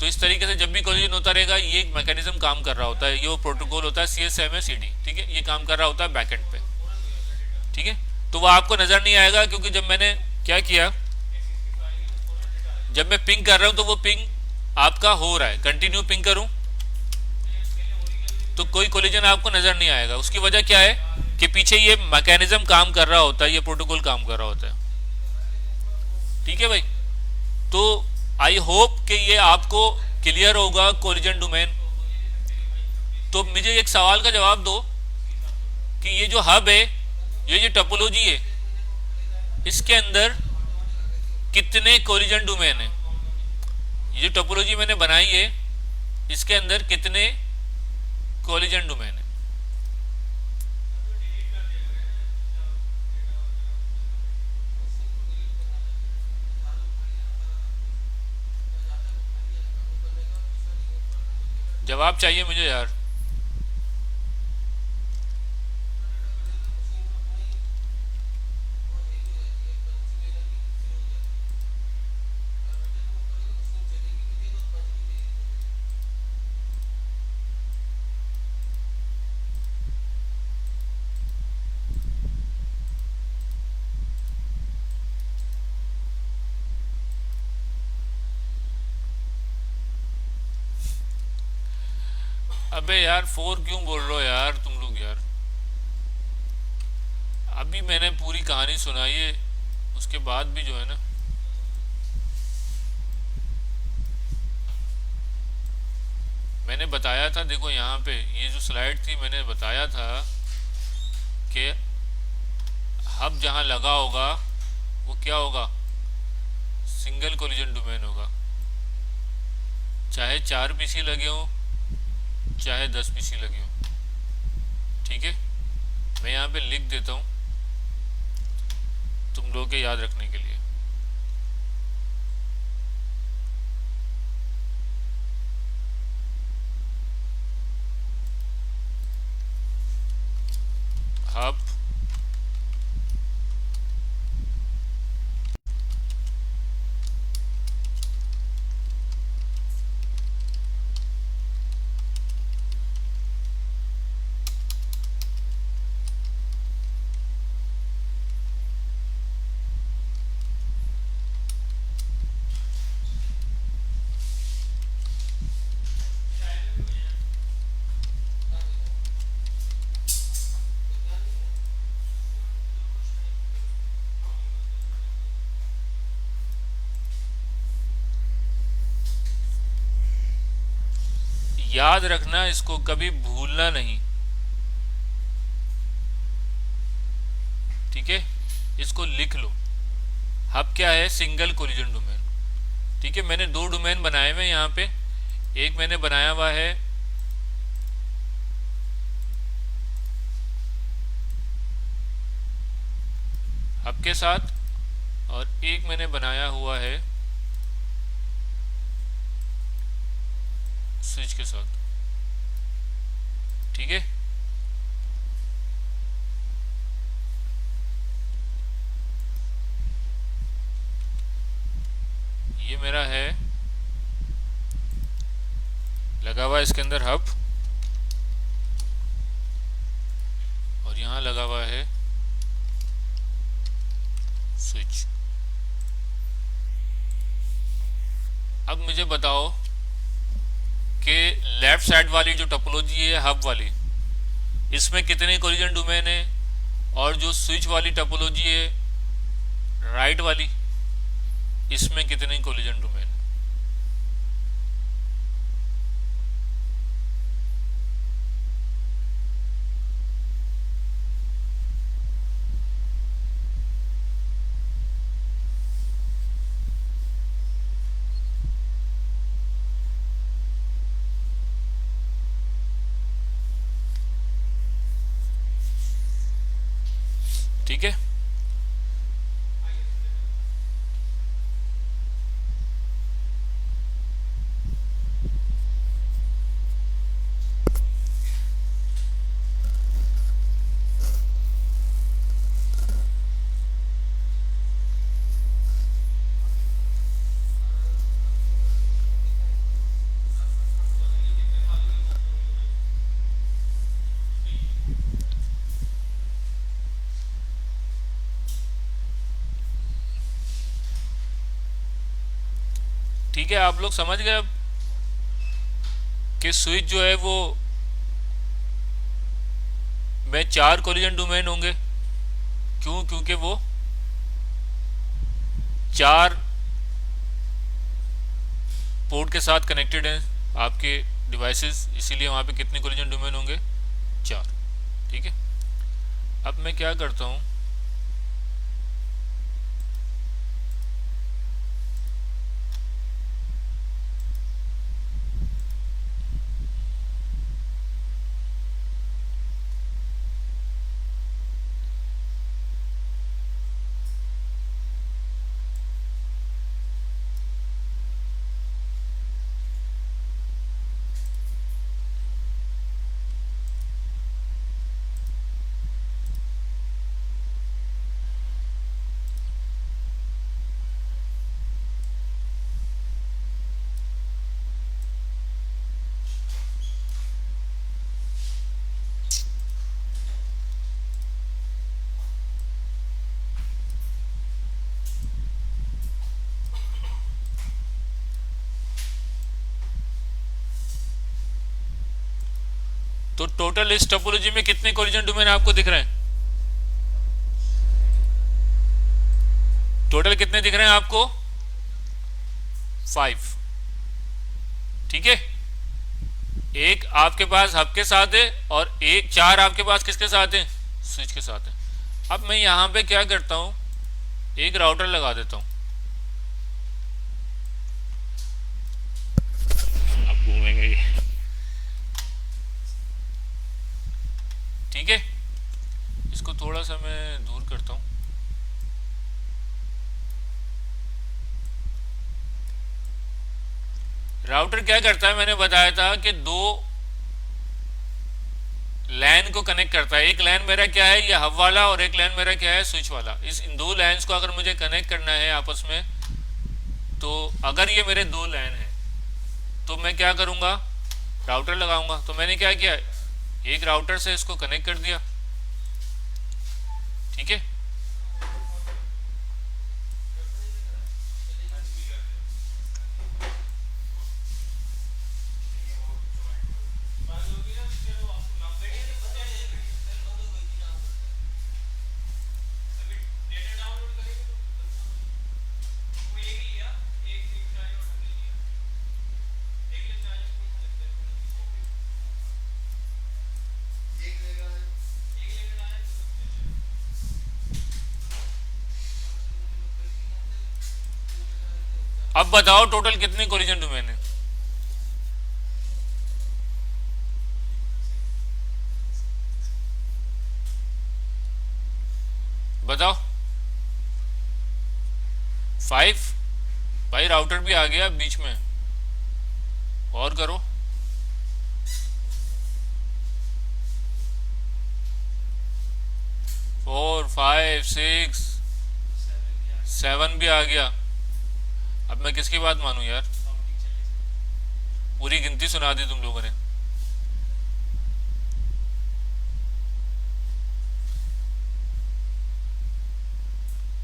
तो इस तरीके से जब भी कोलिजन होता रहेगा ये एक मैकेनिज्म काम कर रहा होता है, ये वो प्रोटोकॉल होता है CSM है CD, ठीक है, ये काम कर रहा होता है बैकएंड पे, ठीक है। तो वो आपको नजर नहीं आएगा, क्योंकि जब मैंने क्या किया, जब मैं पिंग कर रहा हूं तो वो पिंग आपका हो रहा है, कंटिन्यू पिंग करूं तो कोई कोलिजन आपको नजर नहीं आएगा। उसकी वजह क्या है कि पीछे ये मैकेनिज्म काम कर रहा होता है, ये प्रोटोकॉल काम कर रहा होता है, ठीक है भाई। तो आई होप कि ये आपको क्लियर होगा कोलिजन डोमेन। तो मुझे एक सवाल का जवाब दो कि ये जो हब है, ये जो टोपोलॉजी है, इसके अंदर कितने कोलिजन डोमेन है, ये जो टोपोलॉजी मैंने बनाई है इसके अंदर कितने कोलिजन डोमेन है। जवाब चाहिए मुझे यार। अबे यार फोर क्यों बोल रहे हो यार तुम लोग यार। अभी मैंने पूरी कहानी सुनाई है, उसके बाद भी जो है ना। मैंने बताया था, देखो यहाँ पे ये जो स्लाइड थी मैंने बताया था कि हब जहाँ लगा होगा वो क्या होगा, सिंगल कोलिजन डोमेन होगा। चाहे 4 पीसी लगे हो, चाहे 10 पीसी लगे हो। ठीक है, मैं यहाँ पे लिख देता हूँ तुम लोग के याद रखने के लिए। हब याद रखना, इसको कभी भूलना नहीं। ठीक है, इसको लिख लो। हब क्या है, सिंगल कोलिजन डोमेन। ठीक है, मैंने 2 डोमेन बनाए हुए हैं यहाँ पे। एक मैंने बनाया हुआ है हब के साथ, और एक मैंने बनाया हुआ है स्विच के साथ। ठीक है, ये मेरा है लगा हुआ इसके अंदर हब, और यहाँ लगा हुआ है स्विच। अब मुझे बताओ कि लेफ्ट साइड वाली जो टोपोलॉजी है हब वाली, इसमें कितने कोलिजन डोमेन है, और जो स्विच वाली टोपोलॉजी है राइट वाली, इसमें कितने कोलिजन डोमेन है। ठीक है, ठीक है, आप लोग समझ गए अब कि स्विच जो है वो में 4 कोलिजन डोमेन होंगे। क्यों? क्योंकि वो 4 पोर्ट के साथ कनेक्टेड हैं आपके डिवाइसेस, इसीलिए वहाँ पे कितने कोलिजन डोमेन होंगे, 4। ठीक है, अब मैं क्या करता हूँ, तो टोटल इस टोपोलॉजी में कितने कोलिजन डोमेन आपको दिख रहे हैं? टोटल कितने दिख रहे हैं आपको? 5। ठीक है, एक आपके पास हब के साथ है और एक 4 आपके पास किसके साथ है? स्विच के साथ है। अब मैं यहां पे क्या करता हूं, एक राउटर लगा देता हूं। अब घूमेंगे ये। ठीक है, इसको थोड़ा सा मैं दूर करता हूं। राउटर क्या करता है, मैंने बताया था कि 2 लैन को कनेक्ट करता है। एक लैन मेरा क्या है, ये हब वाला, और एक लैन मेरा क्या है, स्विच वाला। इन 2 लैंस को अगर मुझे कनेक्ट करना है आपस में, तो अगर ये मेरे 2 लैन है तो मैं क्या करूंगा, राउटर लगाऊंगा। तो मैंने क्या किया, एक राउटर से इसको कनेक्ट कर दिया। ठीक है, अब बताओ टोटल कितने कोलिजन डोमेन है? बताओ। 5। भाई राउटर भी आ गया बीच में, और करो। 4, 5, 6, 7 भी आ गया। अब मैं किसकी बात मानूं यार, पूरी गिनती सुना दी तुम लोगों ने।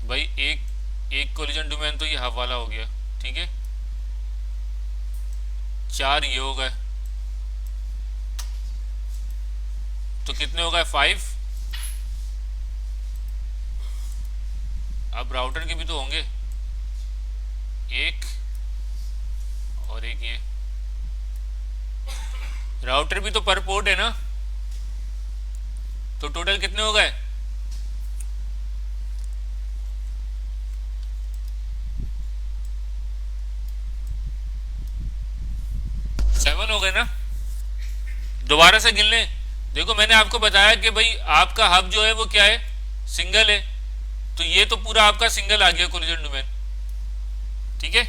भाई एक कोलिजन डोमेन तो ये हब वाला हो गया। ठीक है, 4 ये हो गए, तो कितने हो गए? 5। अब राउटर के भी तो होंगे, एक और एक ये। राउटर भी तो पर पोर्ट है ना, तो टोटल कितने हो गए? 7 हो गए ना। दोबारा से गिन लें। देखो मैंने आपको बताया कि भाई आपका हब जो है वो क्या है, सिंगल है। तो ये तो पूरा आपका सिंगल आ गया कोलिजन डोमेन। ठीक है,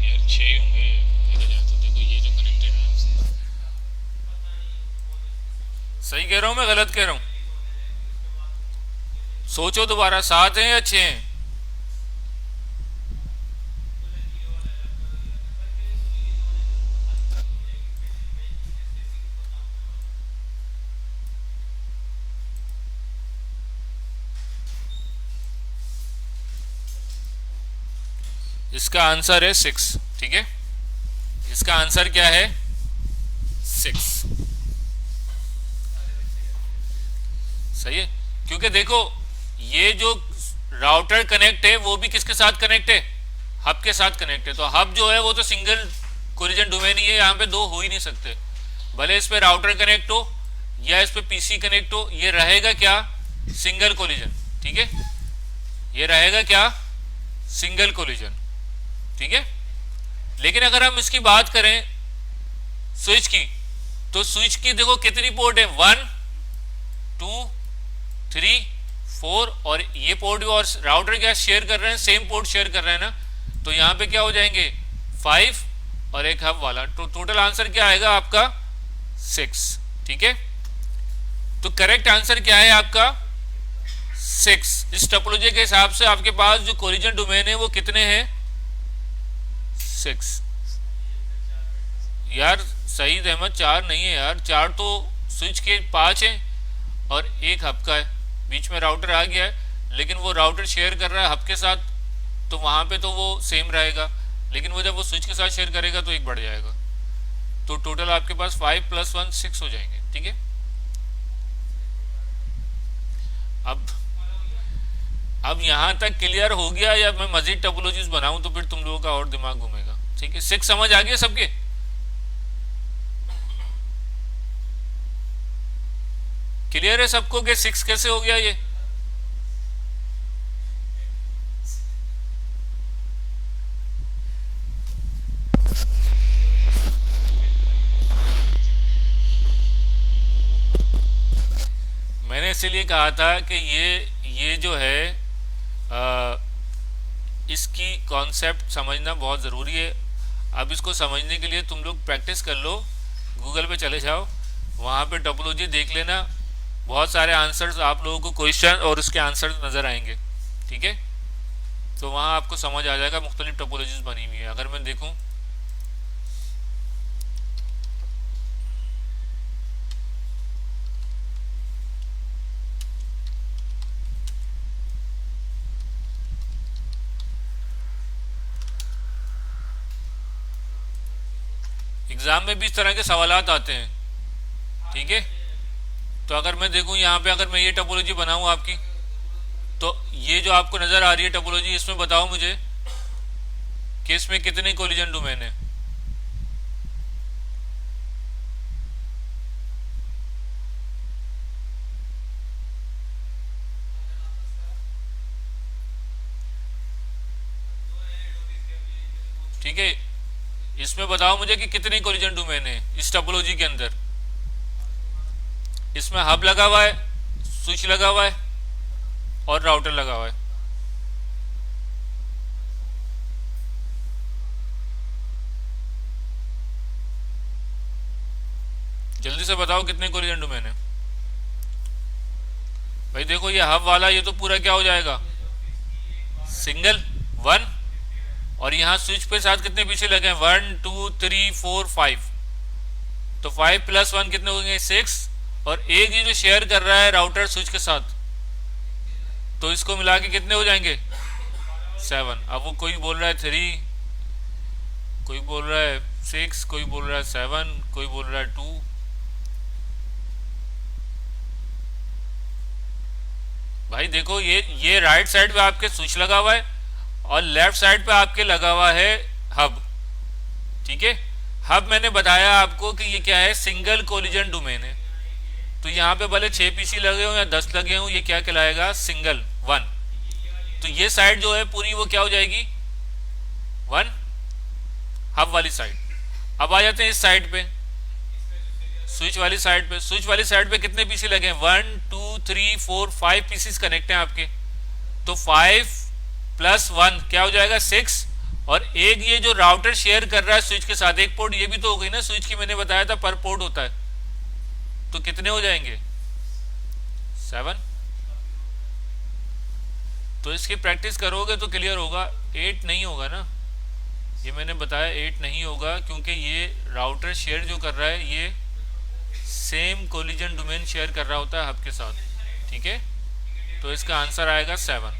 यार 6 होंगे मेरे ख्याल से। देखो ये जो कनेक्टेड है, सही कह रहा हूं मैं गलत कह रहा हूं? सोचो दोबारा, 7 हैं या 6 हैं? इसका आंसर है 6। ठीक है, इसका आंसर क्या है? 6। सही है, क्योंकि देखो ये जो राउटर कनेक्ट है वो भी किसके साथ कनेक्ट है? हब के साथ कनेक्ट है। तो हब जो है वो तो सिंगल कोलिजन डोमेन ही है, यहाँ पे 2 हो ही नहीं सकते। भले इस पे राउटर कनेक्ट हो या इस पे पीसी कनेक्ट हो, ये रहेगा क्या? Single collision. ठीक है, ये रहेगा क्या? Single collision. ठीक है, लेकिन अगर हम इसकी बात करें स्विच की, तो स्विच की देखो कितनी पोर्ट है, 1, 2, 3, 4, और ये पोर्ट भी और राउटर क्या शेयर कर रहे हैं, सेम पोर्ट शेयर कर रहे हैं ना। तो यहाँ पे क्या हो जाएंगे? 5 और एक हब वाला। तो टोटल आंसर क्या आएगा आपका? 6। ठीक है, तो करेक्ट आंसर क्या है आपका? 6। इस टोपोलॉजी के हिसाब से आपके पास जो कोलिजन डोमेन है वो कितने हैं? 6। यार सही अहमद, 4 नहीं है यार, 4 तो स्विच के 5 हैं और एक हब का है, बीच में राउटर आ गया है, लेकिन वो राउटर शेयर कर रहा है हब के साथ, तो वहां पे तो वो सेम रहेगा, लेकिन वो जब वो स्विच के साथ शेयर करेगा तो एक बढ़ जाएगा। तो टोटल आपके पास 5 + 1 6 हो जाएंगे। ठीक है, अब अब यहाँ तक क्लियर हो गया, या मैं मजीद टोपोलॉजीज बनाऊं तो फिर तुम लोगों का और दिमाग घूमेगा। ठीक है, 6 समझ आ गया सबके? क्लियर है सबको कि 6 कैसे हो गया ये? मैंने इसीलिए कहा था कि ये जो है आ, इसकी कॉन्सेप्ट समझना बहुत ज़रूरी है। अब इसको समझने के लिए तुम लोग प्रैक्टिस कर लो, गूगल पे चले जाओ, वहाँ पे टोपोलॉजी देख लेना, बहुत सारे आंसर्स आप लोगों को क्वेश्चन और उसके आंसर्स नज़र आएंगे। ठीक है, तो वहाँ आपको समझ आ जाएगा मुख्तलिफ टोपोलॉजीज बनी हुई है। अगर मैं देखूँ, एग्ज़ाम में भी इस तरह के सवालात आते हैं। ठीक है, तो अगर मैं देखूँ यहाँ पे, अगर मैं ये टोपोलॉजी बनाऊँ आपकी, तो ये जो आपको नज़र आ रही है टोपोलॉजी, इसमें बताओ मुझे कि इसमें कितने कोलिजन डोमेन है। ठीक है, इसमें बताओ मुझे कि कितने कोलिजन डोमेन है इस टोपोलॉजी के अंदर। इसमें हब लगा हुआ है, स्विच लगा हुआ है और राउटर लगा हुआ है। जल्दी से बताओ कितने कोलिजन डोमेन है। भाई देखो, ये हब वाला ये तो पूरा क्या हो जाएगा, सिंगल 1, और यहाँ स्विच पे साथ कितने पीछे लगे हैं, 1 2 3 4 5, तो 5 + 1 कितने हो गए, 6, और एक ये जो शेयर कर रहा है राउटर स्विच के साथ, तो इसको मिला के कितने हो जाएंगे, 7। अब वो कोई बोल रहा है 3, कोई बोल रहा है 6, कोई बोल रहा है 7, कोई बोल रहा है 2। भाई देखो, ये राइट साइड पे आपके स्विच लगा हुआ है और लेफ्ट साइड पे आपके लगा हुआ है हब। ठीक है, हब मैंने बताया आपको कि ये क्या है, सिंगल कोलिजन डोमेन है। तो यहाँ पे भले 6 पीसी लगे हो या 10 लगे हो, ये क्या कहलाएगा, सिंगल 1। तो ये साइड जो है पूरी वो क्या हो जाएगी, 1, हब वाली साइड। अब आ जाते हैं इस साइड पे, स्विच वाली साइड पे। स्विच वाली साइड पे कितने पीसी लगे हैं, 1 2 3 4 5 पीसीस कनेक्ट हैं आपके। तो 5 + 1 क्या हो जाएगा, 6, और एक ये जो राउटर शेयर कर रहा है स्विच के साथ एक पोर्ट, ये भी तो हो गई ना स्विच की, मैंने बताया था पर पोर्ट होता है, तो कितने हो जाएंगे, 7। तो इसकी प्रैक्टिस करोगे तो क्लियर होगा। 8 नहीं होगा ना, ये मैंने बताया 8 नहीं होगा, क्योंकि ये राउटर शेयर जो कर रहा है ये सेम कोलिजन डोमेन शेयर कर रहा होता है हब के साथ। ठीक है, तो इसका आंसर आएगा 7।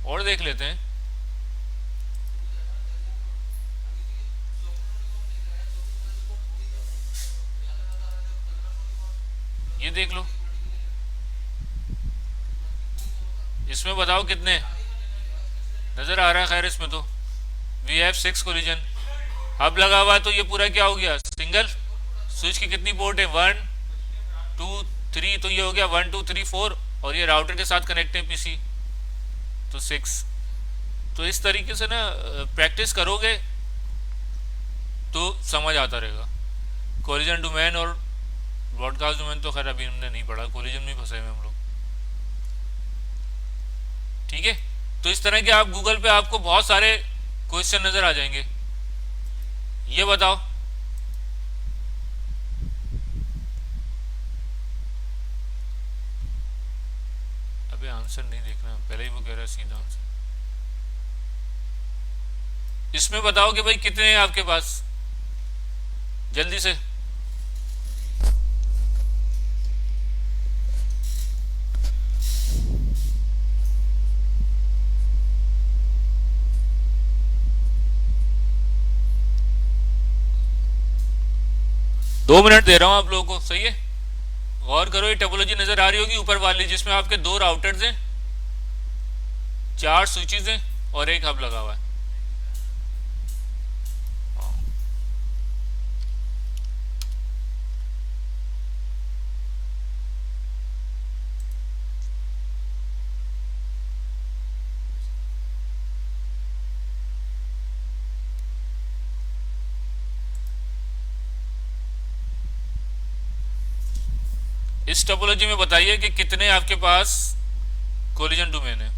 और देख लेते हैं, ये देख लो, इसमें बताओ कितने नजर आ रहा है। खैर इसमें तो वी हैव 6 कोलिजन, हब लगा हुआ है, तो ये पूरा क्या हो गया, सिंगल। स्विच की कितनी पोर्ट है, 1 2 3, तो ये हो गया 1 2 3 4, और ये राउटर के साथ कनेक्ट है पीसी, तो 6। तो इस तरीके से ना प्रैक्टिस करोगे तो समझ आता रहेगा। कोलिजन डोमेन और ब्रॉडकास्ट डोमेन तो खैर अभी हमने नहीं पढ़ा, कोलिजन में फंसे हुए हम लोग। ठीक है, तो इस तरह के आप गूगल पे आपको बहुत सारे क्वेश्चन नजर आ जाएंगे। ये बताओ, अबे आंसर नहीं देखना, पहले ही वो कह रहा है सीधा आंसर। इसमें बताओ कि भाई कितने हैं आपके पास, जल्दी से। 2 मिनट दे रहा हूं आप लोगों को, सही है। गौर करो, ये टोपोलॉजी नजर आ रही होगी ऊपर वाली, जिसमें आपके 2 राउटर्स हैं, 4 स्विचेस हैं और एक हब लगा हुआ है। इस टोपोलॉजी में बताइए कि कितने आपके पास कोलिजन डोमेन है।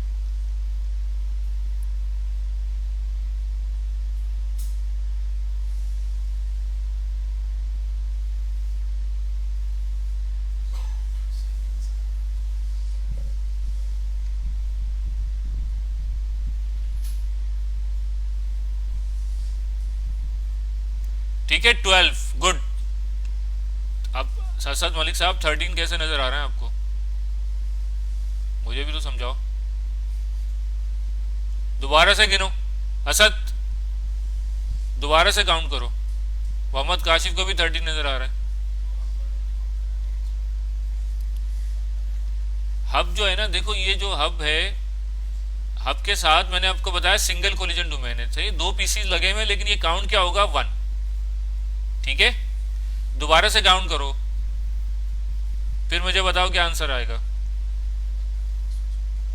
ठीक है, 12, गुड। अब साथ साथ मलिक साहब 13 कैसे नजर आ रहे हैं आपको, मुझे भी तो समझाओ। दोबारा से गिनो, असद दोबारा से काउंट करो। मोहम्मद काशिफ को भी 13 नजर आ रहा है। हब जो है ना, देखो ये जो हब है, हब के साथ मैंने आपको बताया सिंगल कोलिजन डोमेन है, सही। 2 पीसी लगे हुए, लेकिन ये काउंट क्या होगा, 1। ठीक है, दोबारा से काउंट करो, फिर मुझे बताओ क्या आंसर आएगा।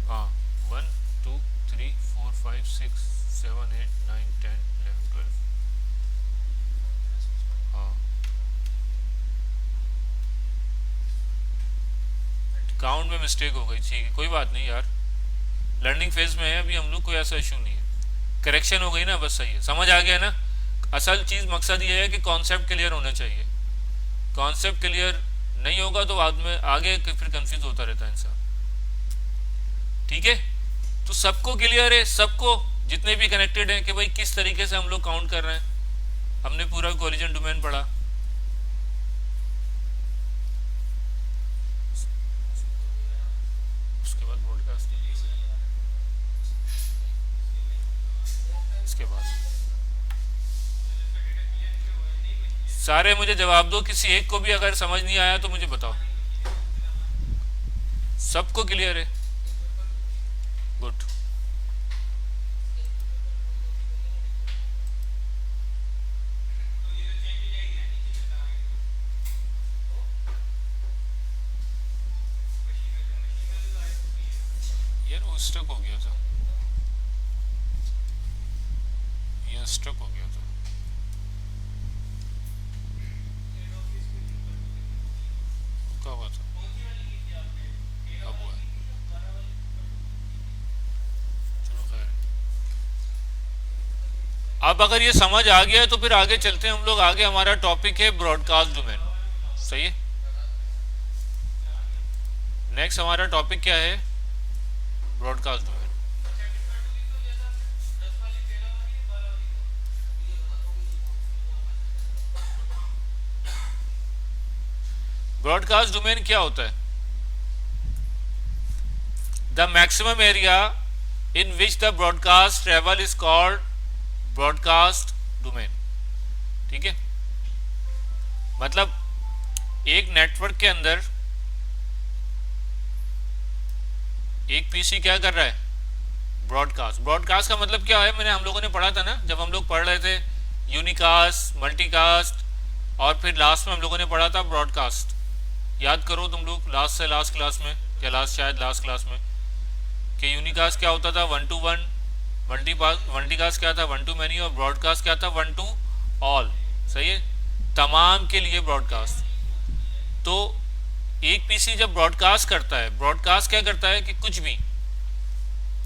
हाँ, 1 2 3 4 5 6 7 8 9 10 11 12। हाँ, काउंट में मिस्टेक हो गई, ठीक है, कोई बात नहीं यार, लर्निंग फेज में है अभी हम लोग, कोई ऐसा इशू नहीं है, करेक्शन हो गई ना, बस सही है, समझ आ गया ना। असल चीज मकसद ये है कि कॉन्सेप्ट क्लियर होना चाहिए। कॉन्सेप्ट क्लियर नहीं होगा तो बाद में आगे फिर कंफ्यूज होता रहता है इंसान। ठीक है, तो सबको क्लियर है, सबको जितने भी कनेक्टेड हैं, कि भाई किस तरीके से हम लोग काउंट कर रहे हैं। हमने पूरा कोलिजन डोमेन पढ़ा। उसके बाद ब्रॉडकास्ट, इसके बाद सारे मुझे जवाब दो, किसी एक को भी अगर समझ नहीं आया तो मुझे बताओ। सबको क्लियर है, गुड। यार वो स्टक हो गया था, ये स्टक हो गया था। कब हुआ था? अब हुआ है, चलो खैर है। अब अगर ये समझ आ गया है तो फिर आगे चलते हैं हम लोग। आगे हमारा टॉपिक है ब्रॉडकास्ट डोमेन, सही है। नेक्स्ट हमारा टॉपिक क्या है, ब्रॉडकास्ट डोमेन। ब्रॉडकास्ट डोमेन क्या होता है? The maximum area in which the broadcast travel is called broadcast domain. ठीक है, मतलब एक नेटवर्क के अंदर एक पीसी क्या कर रहा है, ब्रॉडकास्ट। ब्रॉडकास्ट का मतलब क्या है, मैंने हम लोगों ने पढ़ा था ना, जब हम लोग पढ़ रहे थे यूनिकास्ट, मल्टीकास्ट, और फिर लास्ट में हम लोगों ने पढ़ा था ब्रॉडकास्ट। याद करो तुम लोग, लास्ट से लास्ट क्लास में, या लास्ट शायद लास्ट क्लास में, कि यूनिकास्ट क्या होता था, 1 to 1, मल्टीकास्ट क्या था, 1 to many, और ब्रॉडकास्ट क्या था, 1 to all। सही है, तमाम के लिए ब्रॉडकास्ट। तो एक पीसी जब ब्रॉडकास्ट करता है, ब्रॉडकास्ट क्या करता है कि कुछ भी,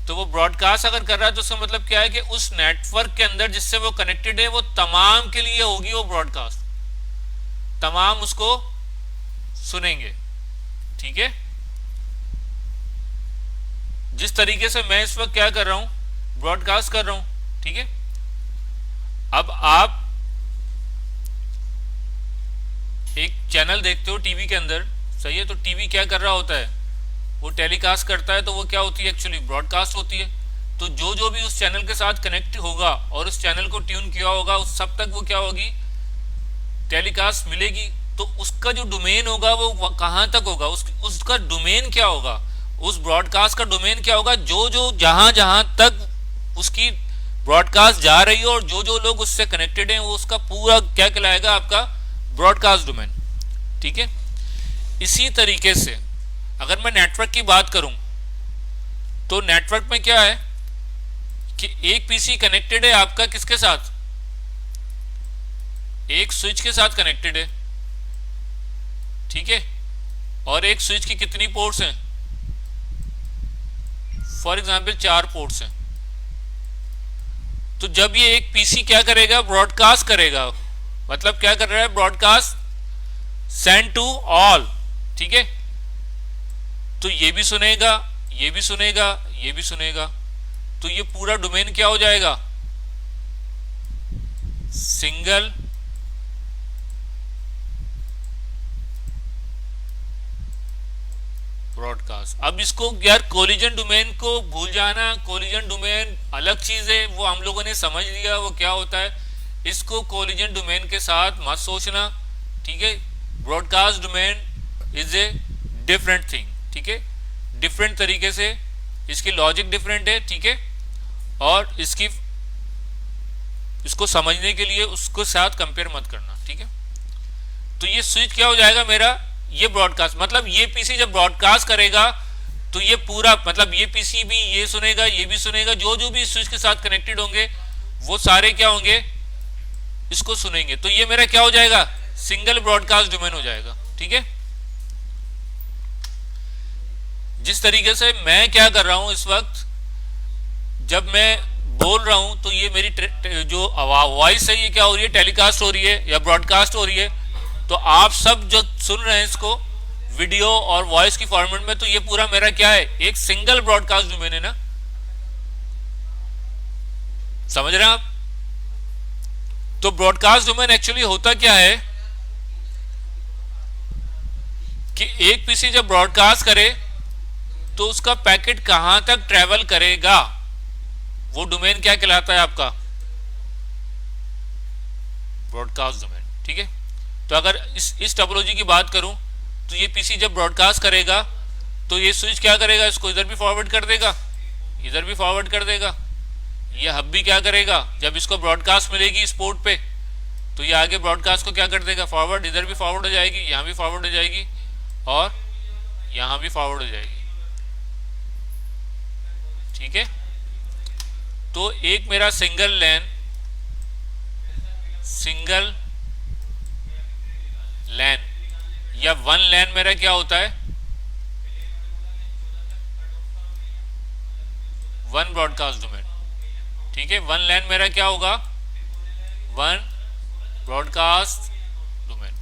तो वो ब्रॉडकास्ट अगर कर रहा है तो उसका मतलब क्या है कि उस नेटवर्क के अंदर जिससे वो कनेक्टेड है, वो तमाम के लिए होगी वो ब्रॉडकास्ट, तमाम उसको सुनेंगे। ठीक है, जिस तरीके से मैं इस वक्त क्या कर रहा हूं, ब्रॉडकास्ट कर रहा हूं। ठीक है, अब आप एक चैनल देखते हो टीवी के अंदर, सही है, तो टीवी क्या कर रहा होता है, वो टेलीकास्ट करता है, तो वो क्या होती है, एक्चुअली ब्रॉडकास्ट होती है। तो जो जो भी उस चैनल के साथ कनेक्ट होगा और उस चैनल को ट्यून किया होगा, उस सब तक वो क्या होगी, टेलीकास्ट मिलेगी। तो उसका जो डोमेन होगा वो कहाँ तक होगा, उसका डोमेन क्या होगा, उस ब्रॉडकास्ट का डोमेन क्या होगा, जो जो जहां जहां तक उसकी ब्रॉडकास्ट जा रही हो और जो जो लोग उससे कनेक्टेड हैं वो उसका पूरा क्या कहलाएगा, आपका ब्रॉडकास्ट डोमेन। ठीक है। इसी तरीके से अगर मैं नेटवर्क की बात करूं तो नेटवर्क में क्या है कि एक पीसी कनेक्टेड है आपका किसके साथ, एक स्विच के साथ कनेक्टेड है। ठीक है। और एक स्विच की कितनी पोर्ट्स हैं, फॉर एग्जांपल 4 पोर्ट्स हैं। तो जब ये एक पीसी क्या करेगा, ब्रॉडकास्ट करेगा, मतलब क्या कर रहा है, ब्रॉडकास्ट सेंड टू ऑल। ठीक है। तो ये भी सुनेगा, ये भी सुनेगा, ये भी सुनेगा, तो ये पूरा डोमेन क्या हो जाएगा, सिंगल ब्रॉडकास्ट। अब इसको यार कोलिजन डोमेन को भूल जाना, कोलिजन डोमेन अलग चीज है, वो हम लोगों ने समझ लिया वो क्या होता है। इसको कोलिजन डोमेन के साथ मत सोचना। ठीक है। Broadcast domain is a different thing. ठीक है। डिफरेंट तरीके से इसकी लॉजिक डिफरेंट है। ठीक है। और इसको समझने के लिए उसको साथ कंपेयर मत करना। ठीक है। तो ये स्विच क्या हो जाएगा मेरा, ये ब्रॉडकास्ट, मतलब ये पीसी जब ब्रॉडकास्ट करेगा तो ये पूरा, मतलब ये पीसी भी ये सुनेगा, ये भी सुनेगा, जो जो भी स्विच के साथ कनेक्टेड होंगे वो सारे क्या होंगे, इसको सुनेंगे। तो ये मेरा क्या हो जाएगा, सिंगल ब्रॉडकास्ट डोमेन हो जाएगा। ठीक है। जिस तरीके से मैं क्या कर रहा हूं इस वक्त, जब मैं बोल रहा हूं तो ये मेरी जो वॉइस है ये क्या हो रही है, टेलीकास्ट हो रही है या ब्रॉडकास्ट हो रही है। तो आप सब जो सुन रहे हैं इसको वीडियो और वॉइस की फॉर्मेट में, तो ये पूरा मेरा क्या है, एक सिंगल ब्रॉडकास्ट डोमेन है ना, समझ रहे हैं आप। तो ब्रॉडकास्ट डोमेन एक्चुअली होता क्या है कि एक पीसी जब ब्रॉडकास्ट करे तो उसका पैकेट कहां तक ट्रेवल करेगा, वो डोमेन क्या कहलाता है आपका, ब्रॉडकास्ट डोमेन। ठीक है। तो अगर इस टोपोलॉजी की बात करूं तो ये पीसी जब ब्रॉडकास्ट करेगा तो ये स्विच क्या करेगा, इसको इधर भी फॉरवर्ड कर देगा, इधर भी फॉरवर्ड कर देगा। ये हब भी क्या करेगा, जब इसको ब्रॉडकास्ट मिलेगी इस पोर्ट पे तो ये आगे ब्रॉडकास्ट को क्या कर देगा, फॉरवर्ड, इधर भी फॉरवर्ड हो जाएगी, यहां भी फॉरवर्ड हो जाएगी और यहां भी फॉरवर्ड हो जाएगी। ठीक है। तो एक मेरा सिंगल लैन या वन लैन मेरा क्या होता है, वन ब्रॉडकास्ट डोमेन। ठीक है। वन लैन मेरा क्या होगा, वन ब्रॉडकास्ट डोमेन।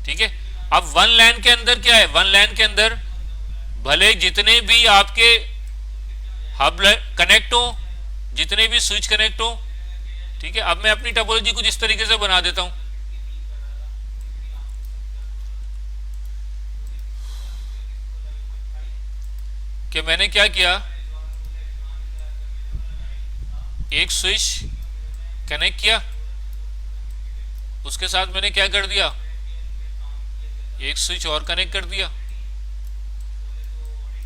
ठीक है। अब वन लैन के अंदर क्या है, वन लैन के अंदर भले जितने भी आपके हब कनेक्ट हो, जितने भी स्विच कनेक्ट हो। ठीक है। अब मैं अपनी टोपोलॉजी कुछ इस तरीके से बना देता हूं कि मैंने क्या किया, एक स्विच कनेक्ट किया, उसके साथ मैंने क्या कर दिया, एक स्विच और कनेक्ट कर दिया,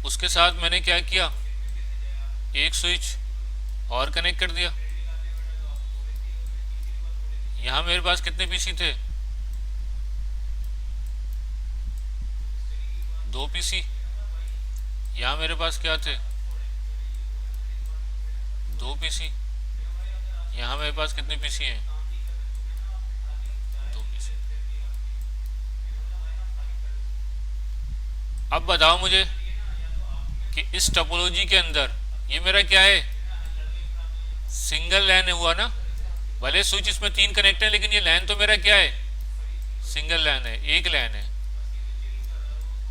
उसके साथ मैंने क्या किया, एक स्विच और कनेक्ट कर दिया। यहां मेरे पास कितने पीसी थे, 2 पीसी। यहां मेरे पास क्या थे, 2 पीसी। यहां मेरे पास कितने पीसी हैं, 2 पीसी। अब बताओ मुझे कि इस टोपोलॉजी के अंदर ये मेरा क्या है, सिंगल लैन हुआ ना, भले स्विच इसमें 3 कनेक्ट है लेकिन ये लैन तो मेरा क्या है, सिंगल लैन है, एक लैन है,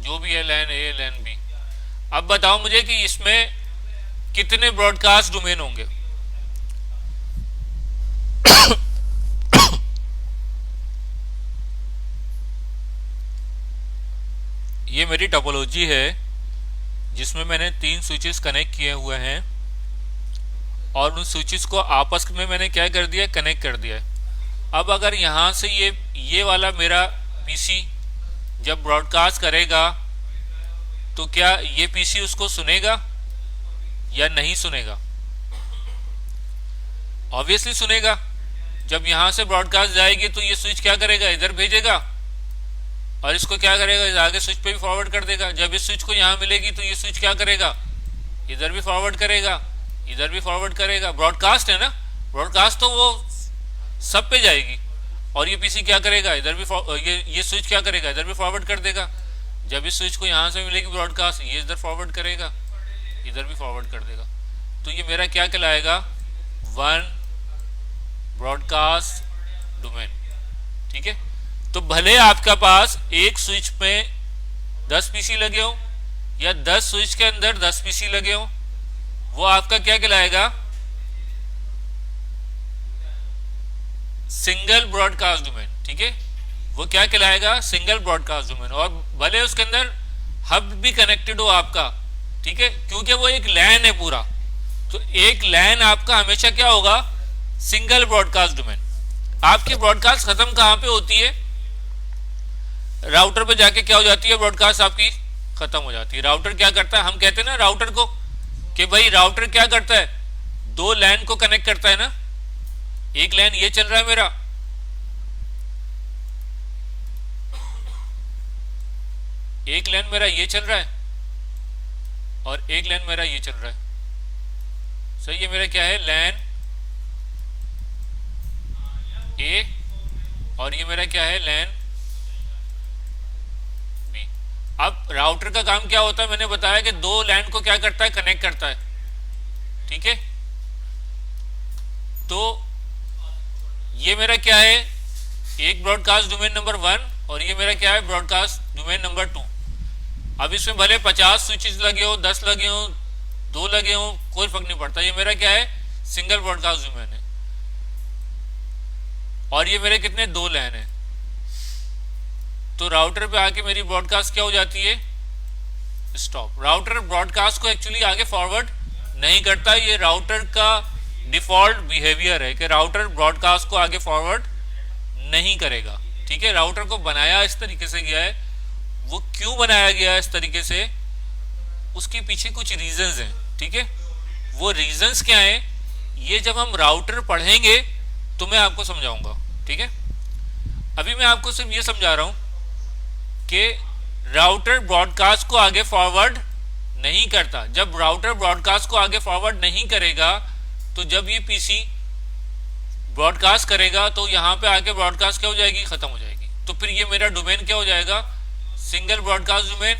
जो भी है लैन ए लैन बी। अब बताओ मुझे कि इसमें कितने ब्रॉडकास्ट डोमेन होंगे। ये मेरी टोपोलॉजी है जिसमें मैंने 3 स्विचेस कनेक्ट किए हुए हैं और उन स्विचेस को आपस में मैंने क्या कर दिया, कनेक्ट कर दिया है। अब अगर यहाँ से ये वाला मेरा पीसी जब ब्रॉडकास्ट करेगा तो क्या ये पीसी उसको सुनेगा या नहीं सुनेगा? ऑब्वियसली सुनेगा। जब यहां से ब्रॉडकास्ट जाएगी तो ये स्विच क्या करेगा, इधर भेजेगा और इसको क्या करेगा, आगे स्विच पे भी फॉरवर्ड कर देगा। जब इस स्विच को यहां मिलेगी तो ये स्विच क्या करेगा, इधर भी फॉरवर्ड करेगा, इधर भी फॉरवर्ड करेगा। ब्रॉडकास्ट है ना, ब्रॉडकास्ट तो वो सब पे जाएगी। और ये पीसी क्या करेगा, इधर भी ये स्विच क्या करेगा, इधर भी फॉरवर्ड कर देगा। जब इस स्विच को यहां से मिलेगी ब्रॉडकास्ट, ये इधर फॉरवर्ड करेगा, इधर भी फॉरवर्ड कर देगा। तो ये मेरा क्या कहलाएगा, वन ब्रॉडकास्ट डोमेन। ठीक है। तो भले आपका पास एक स्विच में 10 पीसी लगे हो या 10 स्विच के अंदर 10 पीसी लगे हो, वो आपका क्या कहलाएगा, सिंगल ब्रॉडकास्ट डोमेन। ठीक है, वो क्या कहलाएगा, सिंगल ब्रॉडकास्ट डोमेन। और भले उसके अंदर हब भी कनेक्टेड हो आपका, ठीक है, क्योंकि वो एक लैन है पूरा। तो एक लैन आपका हमेशा क्या होगा, सिंगल ब्रॉडकास्ट डोमेन। आपकी ब्रॉडकास्ट खत्म कहां पे होती है, राउटर पे जाके क्या हो जाती है, ब्रॉडकास्ट आपकी खत्म हो जाती है। राउटर क्या करता है, हम कहते हैं ना राउटर को कि भाई राउटर क्या करता है, दो लैन को कनेक्ट करता है ना। एक लैन ये चल रहा है मेरा, एक लैन मेरा ये चल रहा है और एक लैन मेरा ये चल रहा है। सही है, मेरा क्या है, लैन ए और ये मेरा क्या है, लैन बी। अब राउटर का काम क्या होता है, मैंने बताया कि दो लैन को क्या करता है, कनेक्ट करता है। ठीक है, तो ये मेरा क्या है, एक ब्रॉडकास्ट डोमेन नंबर 1 और ये मेरा क्या है, ब्रॉडकास्ट डोमेन नंबर 2। अब इसमें भले 50 स्विचेस लगे हो, 10 लगे हो, 2 लगे हो, कोई फर्क नहीं पड़ता। ये मेरा क्या है, सिंगल ब्रॉडकास्ट डोमेन है। और ये मेरे कितने, 2 लैन है। तो राउटर पे आके मेरी ब्रॉडकास्ट क्या हो जाती है, स्टॉप। राउटर ब्रॉडकास्ट को एक्चुअली आगे फॉरवर्ड नहीं करता। ये राउटर का डिफॉल्ट बिहेवियर है कि राउटर ब्रॉडकास्ट को आगे फॉरवर्ड नहीं करेगा। ठीक है, राउटर को बनाया इस तरीके से गया है। वो क्यों बनाया गया है इस तरीके से, उसके पीछे कुछ रीजंस हैं। ठीक है, वो रीजंस क्या हैं, ये जब हम राउटर पढ़ेंगे तो मैं आपको समझाऊंगा। ठीक है, अभी मैं आपको सिर्फ ये समझा रहा हूं कि राउटर ब्रॉडकास्ट को आगे फॉरवर्ड नहीं करता। जब राउटर ब्रॉडकास्ट को आगे फॉरवर्ड नहीं करेगा तो जब ये पीसी ब्रॉडकास्ट करेगा तो यहां पे आके ब्रॉडकास्ट क्या हो जाएगी, खत्म हो जाएगी। तो फिर ये मेरा डोमेन क्या हो जाएगा, सिंगल ब्रॉडकास्ट डोमेन,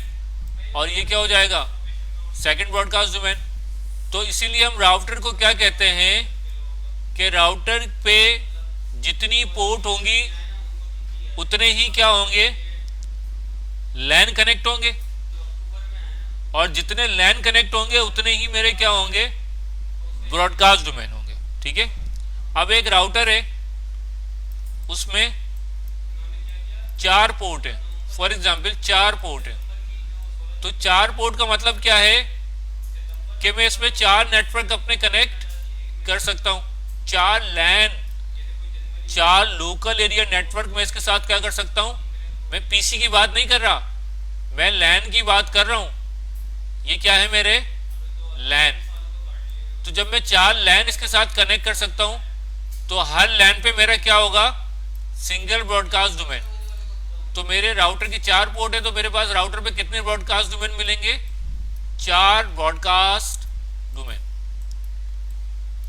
और ये क्या हो जाएगा, सेकंड ब्रॉडकास्ट डोमेन। तो इसीलिए हम राउटर को क्या कहते हैं कि राउटर पे जितनी पोर्ट होंगी उतने ही क्या होंगे, लैन कनेक्ट होंगे, और जितने लैन कनेक्ट होंगे उतने ही मेरे क्या होंगे, ब्रॉडकास्ट डोमेन होंगे। ठीक है, अब एक राउटर है, उसमें 4 पोर्ट है, फॉर एग्जाम्पल 4 पोर्ट है। तो 4 पोर्ट का मतलब क्या है कि मैं इसमें 4 नेटवर्क अपने कनेक्ट कर सकता हूं। 4 लैन, 4 लोकल एरिया नेटवर्क मैं इसके साथ क्या कर सकता हूं, मैं पीसी की बात नहीं कर रहा, मैं लैन की बात कर रहा हूं। ये क्या है मेरे, लैन। तो जब मैं 4 लैन इसके साथ कनेक्ट कर सकता हूं तो हर लैन पे मेरा क्या होगा, सिंगल ब्रॉडकास्ट डोमेन। तो मेरे राउटर की 4 पोर्ट है, तो मेरे पास राउटर पे कितने ब्रॉडकास्ट डोमेन मिलेंगे, 4 ब्रॉडकास्ट डोमेन।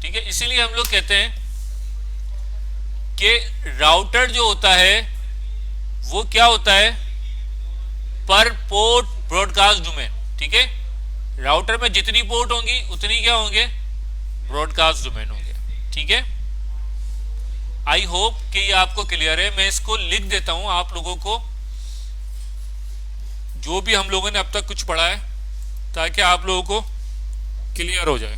ठीक है, इसीलिए हम लोग कहते हैं कि राउटर जो होता है वो क्या होता है, पर पोर्ट ब्रॉडकास्ट डोमेन। ठीक है, राउटर में जितनी पोर्ट होंगी उतनी क्या होंगे, ब्रॉडकास्ट डोमेन होंगे। ठीक है, आई होप कि ये आपको क्लियर है। मैं इसको लिख देता हूं आप लोगों को, जो भी हम लोगों ने अब तक कुछ पढ़ा है, ताकि आप लोगों को क्लियर हो जाए।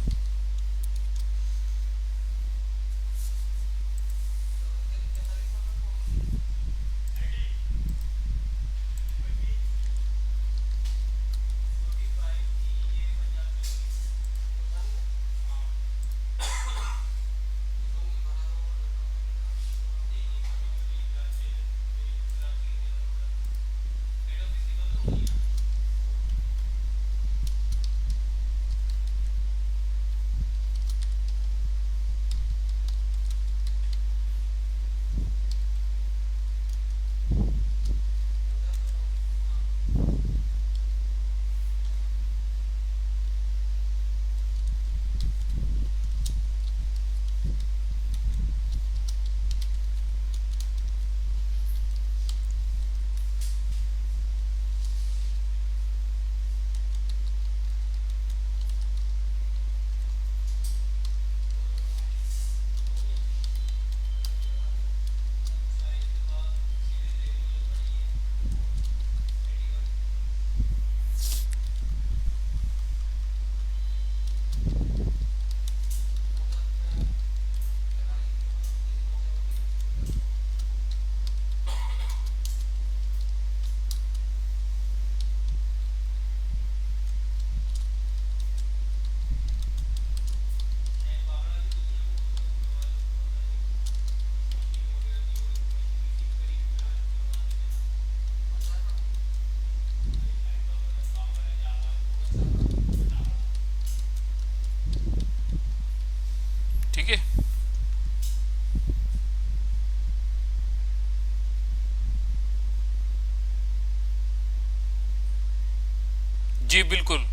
जी बिल्कुल।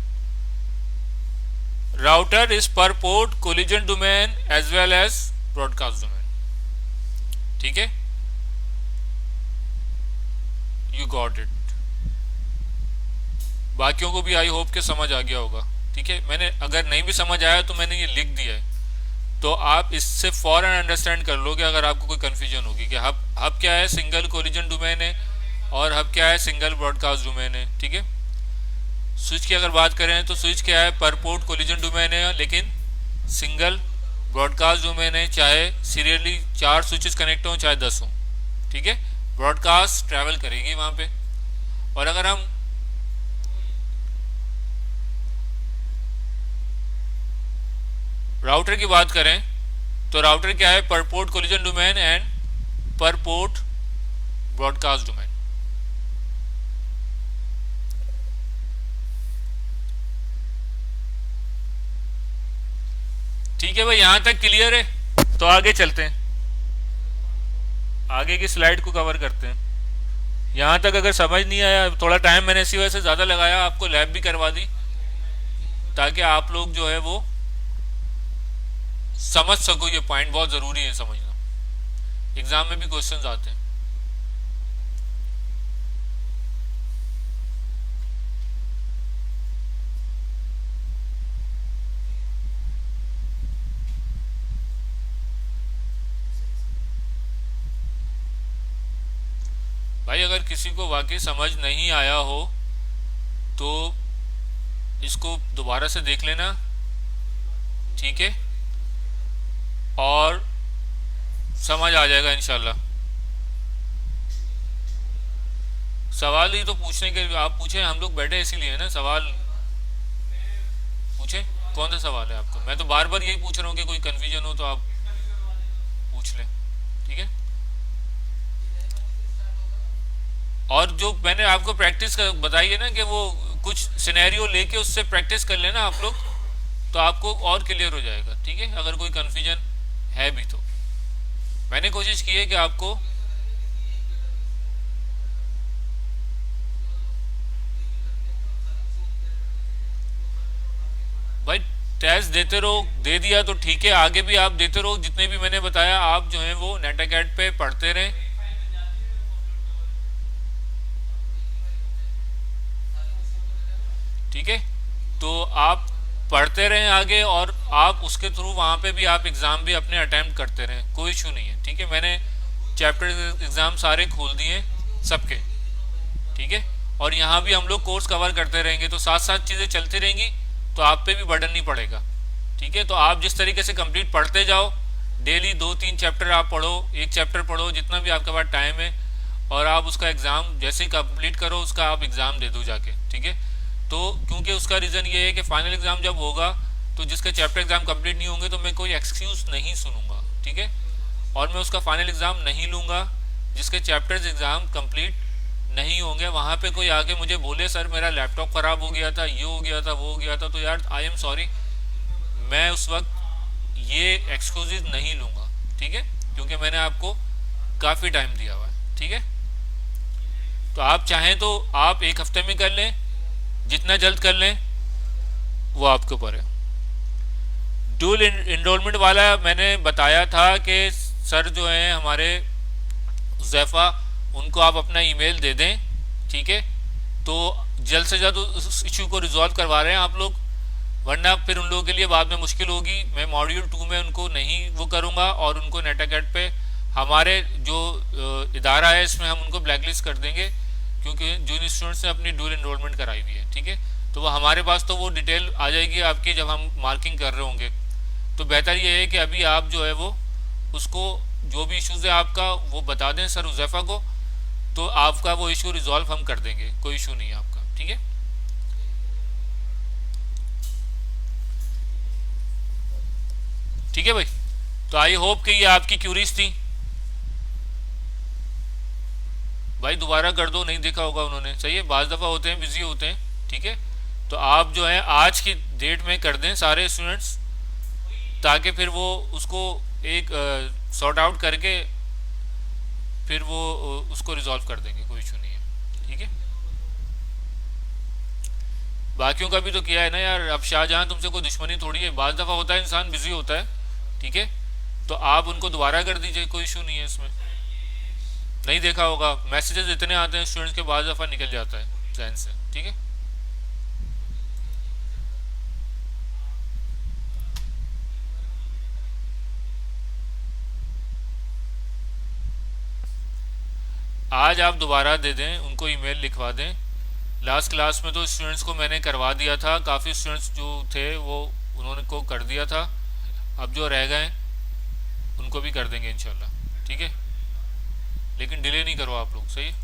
Router is per port collision domain as well as broadcast domain. ठीक है, यू गॉट इट। बाकियों को भी आई होप के समझ आ गया होगा। ठीक है, मैंने अगर नहीं भी समझ आया तो मैंने ये लिख दिया है, तो आप इससे फौरन अंडरस्टैंड कर लोगे अगर आपको कोई कंफ्यूजन होगी कि हब क्या है, सिंगल कोलिजन डोमेन है, और हब क्या है, सिंगल ब्रॉडकास्ट डोमेन है। ठीक है, स्विच की अगर बात करें तो स्विच क्या है, पर पोर्ट कोलिजन डोमेन है, लेकिन सिंगल ब्रॉडकास्ट डोमेन है, चाहे सीरियली 4 स्विचेस कनेक्ट हों चाहे 10 हों। ठीक है, ब्रॉडकास्ट ट्रैवल करेगी वहां पे। और अगर हम राउटर की बात करें तो राउटर क्या है, पर पोर्ट कोलिजन डोमेन एंड पर पोर्ट ब्रॉडकास्ट डोमेन। ठीक है भाई, यहां तक क्लियर है? तो आगे चलते हैं, आगे की स्लाइड को कवर करते हैं। यहां तक अगर समझ नहीं आया, थोड़ा टाइम मैंने इसी वजह से ज़्यादा लगाया, आपको लैब भी करवा दी ताकि आप लोग जो है वो समझ सको। ये पॉइंट बहुत ज़रूरी है समझना, एग्जाम में भी क्वेश्चंस आते हैं। भाई अगर किसी को वाकई समझ नहीं आया हो तो इसको दोबारा से देख लेना। ठीक है, और समझ आ जाएगा इंशाल्लाह। सवाल ही तो पूछने के लिए आप पूछे, हम लोग बैठे इसीलिए ना, सवाल पूछे। कौन सा सवाल है आपको? मैं तो बार बार यही पूछ रहा हूँ कि कोई कंफ्यूजन हो तो आप पूछ लें। ठीक है, और जो मैंने आपको प्रैक्टिस कर बताई है ना कि वो कुछ सिनेरियो लेके उससे प्रैक्टिस कर लेना आप लोग, तो आपको और क्लियर हो जाएगा। ठीक है, अगर कोई कंफ्यूजन है भी तो मैंने कोशिश की है कि आपको भाई टेस्ट देते रहो। दे दिया तो ठीक है, आगे भी आप देते रहो, जितने भी मैंने बताया आप जो है वो नेट अकेड पे पढ़ते रहें। ठीक है, तो आप पढ़ते रहें आगे, और आप उसके थ्रू वहाँ पे भी आप एग्ज़ाम भी अपने अटेम्प्ट करते रहें, कोई इशू नहीं है। ठीक है, मैंने चैप्टर एग्ज़ाम सारे खोल दिए सबके। ठीक है, और यहाँ भी हम लोग कोर्स कवर करते रहेंगे, तो साथ साथ चीज़ें चलती रहेंगी, तो आप पे भी बर्डन नहीं पड़ेगा। ठीक है, तो आप जिस तरीके से कंप्लीट पढ़ते जाओ, डेली 2-3 चैप्टर आप पढ़ो, एक चैप्टर पढ़ो, जितना भी आपके पास टाइम है, और आप उसका एग्ज़ाम जैसे ही कंप्लीट करो उसका आप एग्ज़ाम दे दो जाके। ठीक है, तो क्योंकि उसका रीज़न ये है कि फाइनल एग्ज़ाम जब होगा तो जिसके चैप्टर एग्ज़ाम कंप्लीट नहीं होंगे तो मैं कोई एक्सक्यूज़ नहीं सुनूंगा। ठीक है, और मैं उसका फाइनल एग्ज़ाम नहीं लूँगा जिसके चैप्टर्स एग्ज़ाम कंप्लीट नहीं होंगे। वहाँ पे कोई आके मुझे बोले सर मेरा लैपटॉप ख़राब हो गया था, ये हो गया था, वो हो गया था, तो यार आई एम सॉरी, मैं उस वक्त ये एक्सक्यूज़ नहीं लूँगा। ठीक है, क्योंकि मैंने आपको काफ़ी टाइम दिया हुआ है। ठीक है, तो आप चाहें तो आप एक हफ्ते में कर लें, जितना जल्द कर लें वो आपके ऊपर है। डुअल इनरोलमेंट वाला मैंने बताया था कि सर जो हैं हमारे जैफा, उनको आप अपना ईमेल दे दें। ठीक है, तो जल्द से जल्द उस इशू को रिजॉल्व करवा रहे हैं आप लोग, वरना फिर उन लोगों के लिए बाद में मुश्किल होगी। मैं मॉड्यूल 2 में उनको नहीं वो करूँगा, और उनको नेट अकेड पे हमारे जो इदारा है इसमें हम उनको ब्लैकलिस्ट कर देंगे, क्योंकि जिन स्टूडेंट्स ने अपनी डुअल इनरोलमेंट कराई हुई है। ठीक है, तो वो हमारे पास तो वो डिटेल आ जाएगी आपकी जब हम मार्किंग कर रहे होंगे। तो बेहतर ये है कि अभी आप जो है वो उसको जो भी इश्यूज़ है आपका वो बता दें सर उज़ैफ़ा को, तो आपका वो इशू रिजॉल्व हम कर देंगे, कोई इशू नहीं है आपका। ठीक है, ठीक है भाई, तो आई होप कि ये आपकी क्यूरीज थी। भाई दोबारा कर दो, नहीं देखा होगा उन्होंने। सही है, बाज़ दफ़ा होते हैं बिजी होते हैं। ठीक है, तो आप जो है आज की डेट में कर दें सारे स्टूडेंट्स, ताकि फिर वो उसको एक सॉर्ट आउट करके फिर वो उसको रिजॉल्व कर देंगे, कोई इशू नहीं है। ठीक है, बाकियों का भी तो किया है ना यार। अब शाहजहां तुमसे कोई दुश्मनी थोड़ी है, बाज दफा होता है इंसान बिजी होता है, ठीक है। तो आप उनको दोबारा कर दीजिए, कोई इशू नहीं है इसमें। नहीं देखा होगा, मैसेजेस इतने आते हैं स्टूडेंट्स के, बाज दफा निकल जाता है जहन से, ठीक है। आज आप दोबारा दे दें उनको, ईमेल लिखवा दें। लास्ट क्लास में तो स्टूडेंट्स को मैंने करवा दिया था, काफ़ी स्टूडेंट्स जो थे वो उन्होंने को कर दिया था। अब जो रह गए उनको भी कर देंगे इंशाल्लाह, ठीक है। लेकिन डिले नहीं करो आप लोग, सही है।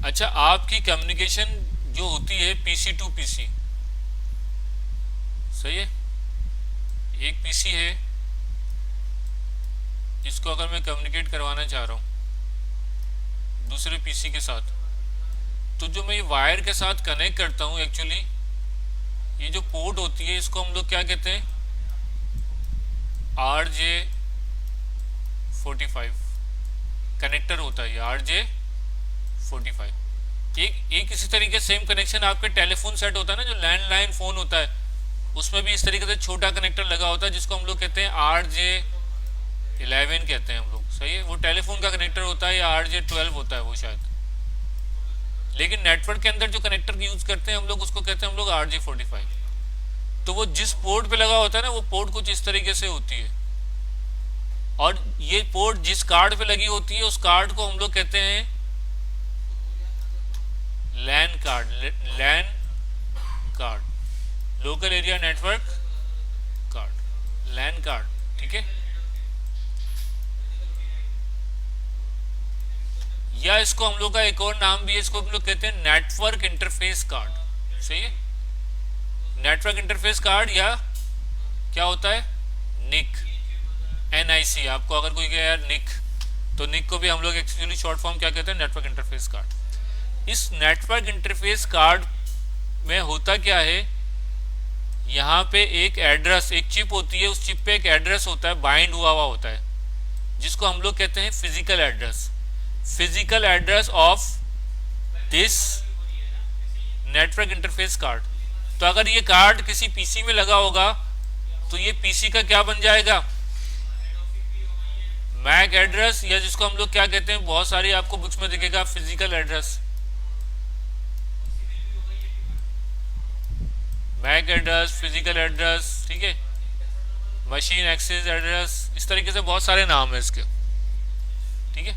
अच्छा, आपकी कम्युनिकेशन जो होती है पीसी टू पीसी, सही है। एक पीसी है जिसको अगर मैं कम्युनिकेट करवाना चाह रहा हूँ दूसरे पीसी के साथ, तो जो मैं ये वायर के साथ कनेक्ट करता हूँ एक्चुअली, ये जो पोर्ट होती है इसको हम लोग क्या कहते हैं, RJ45 कनेक्टर होता है ये, RJ45। एक इसी तरीके सेम कनेक्शन आपके टेलीफोन सेट होता है ना, जो लैंडलाइन फोन होता है, उसमें भी इस तरीके से छोटा कनेक्टर लगा होता है जिसको हम लोग कहते हैं RJ11 कहते हैं हम लोग, सही है। वो टेलीफोन का कनेक्टर होता है, या RJ12 होता है वो शायद। लेकिन नेटवर्क के अंदर जो कनेक्टर यूज करते हैं हम लोग उसको कहते हैं हम लोग RJ45। तो वो जिस पोर्ट पे लगा होता है ना, वो पोर्ट कुछ इस तरीके से होती है, और ये पोर्ट जिस कार्ड पे लगी होती है उस कार्ड को हम लोग कहते हैं LAN card, LAN card, local area network card, LAN card, ठीक है। या इसको हम लोग का एक और नाम भी है, इसको हम लोग कहते हैं नेटवर्क इंटरफेस कार्ड, सही है। नेटवर्क इंटरफेस कार्ड, या क्या होता है निक, NIC। आपको अगर कोई कहे यार निक, तो निक को भी हम लोग एक्चुअली शॉर्ट फॉर्म क्या कहते हैं, नेटवर्क इंटरफेस कार्ड। इस नेटवर्क इंटरफेस कार्ड में होता क्या है, यहाँ पे एक एड्रेस, एक चिप होती है, उस चिप पे एक एड्रेस होता है, बाइंड हुआ हुआ होता है, जिसको हम लोग कहते हैं physical address, physical address of this network interface card. तो अगर ये कार्ड किसी पीसी में लगा होगा तो ये पीसी का क्या बन जाएगा, मैक एड्रेस, या जिसको हम लोग क्या कहते हैं, बहुत सारी आपको बुक्स में दिखेगा physical address, MAC address, physical address, ठीक है, मशीन एक्सेस एड्रेस, इस तरीके से बहुत सारे नाम है इसके, ठीक है।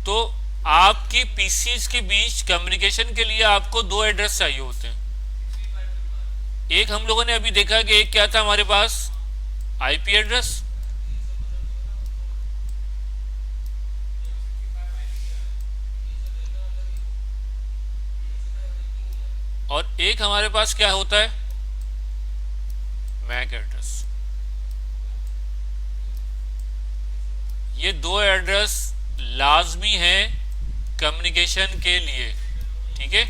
तो आपकी पीसीज के बीच कम्युनिकेशन के लिए आपको दो एड्रेस चाहिए होते हैं। एक हम लोगों ने अभी देखा कि एक क्या था हमारे पास, आईपी एड्रेस, और एक हमारे पास क्या होता है, मैक एड्रेस। ये दो एड्रेस लाजमी हैं कम्युनिकेशन के लिए, ठीक है।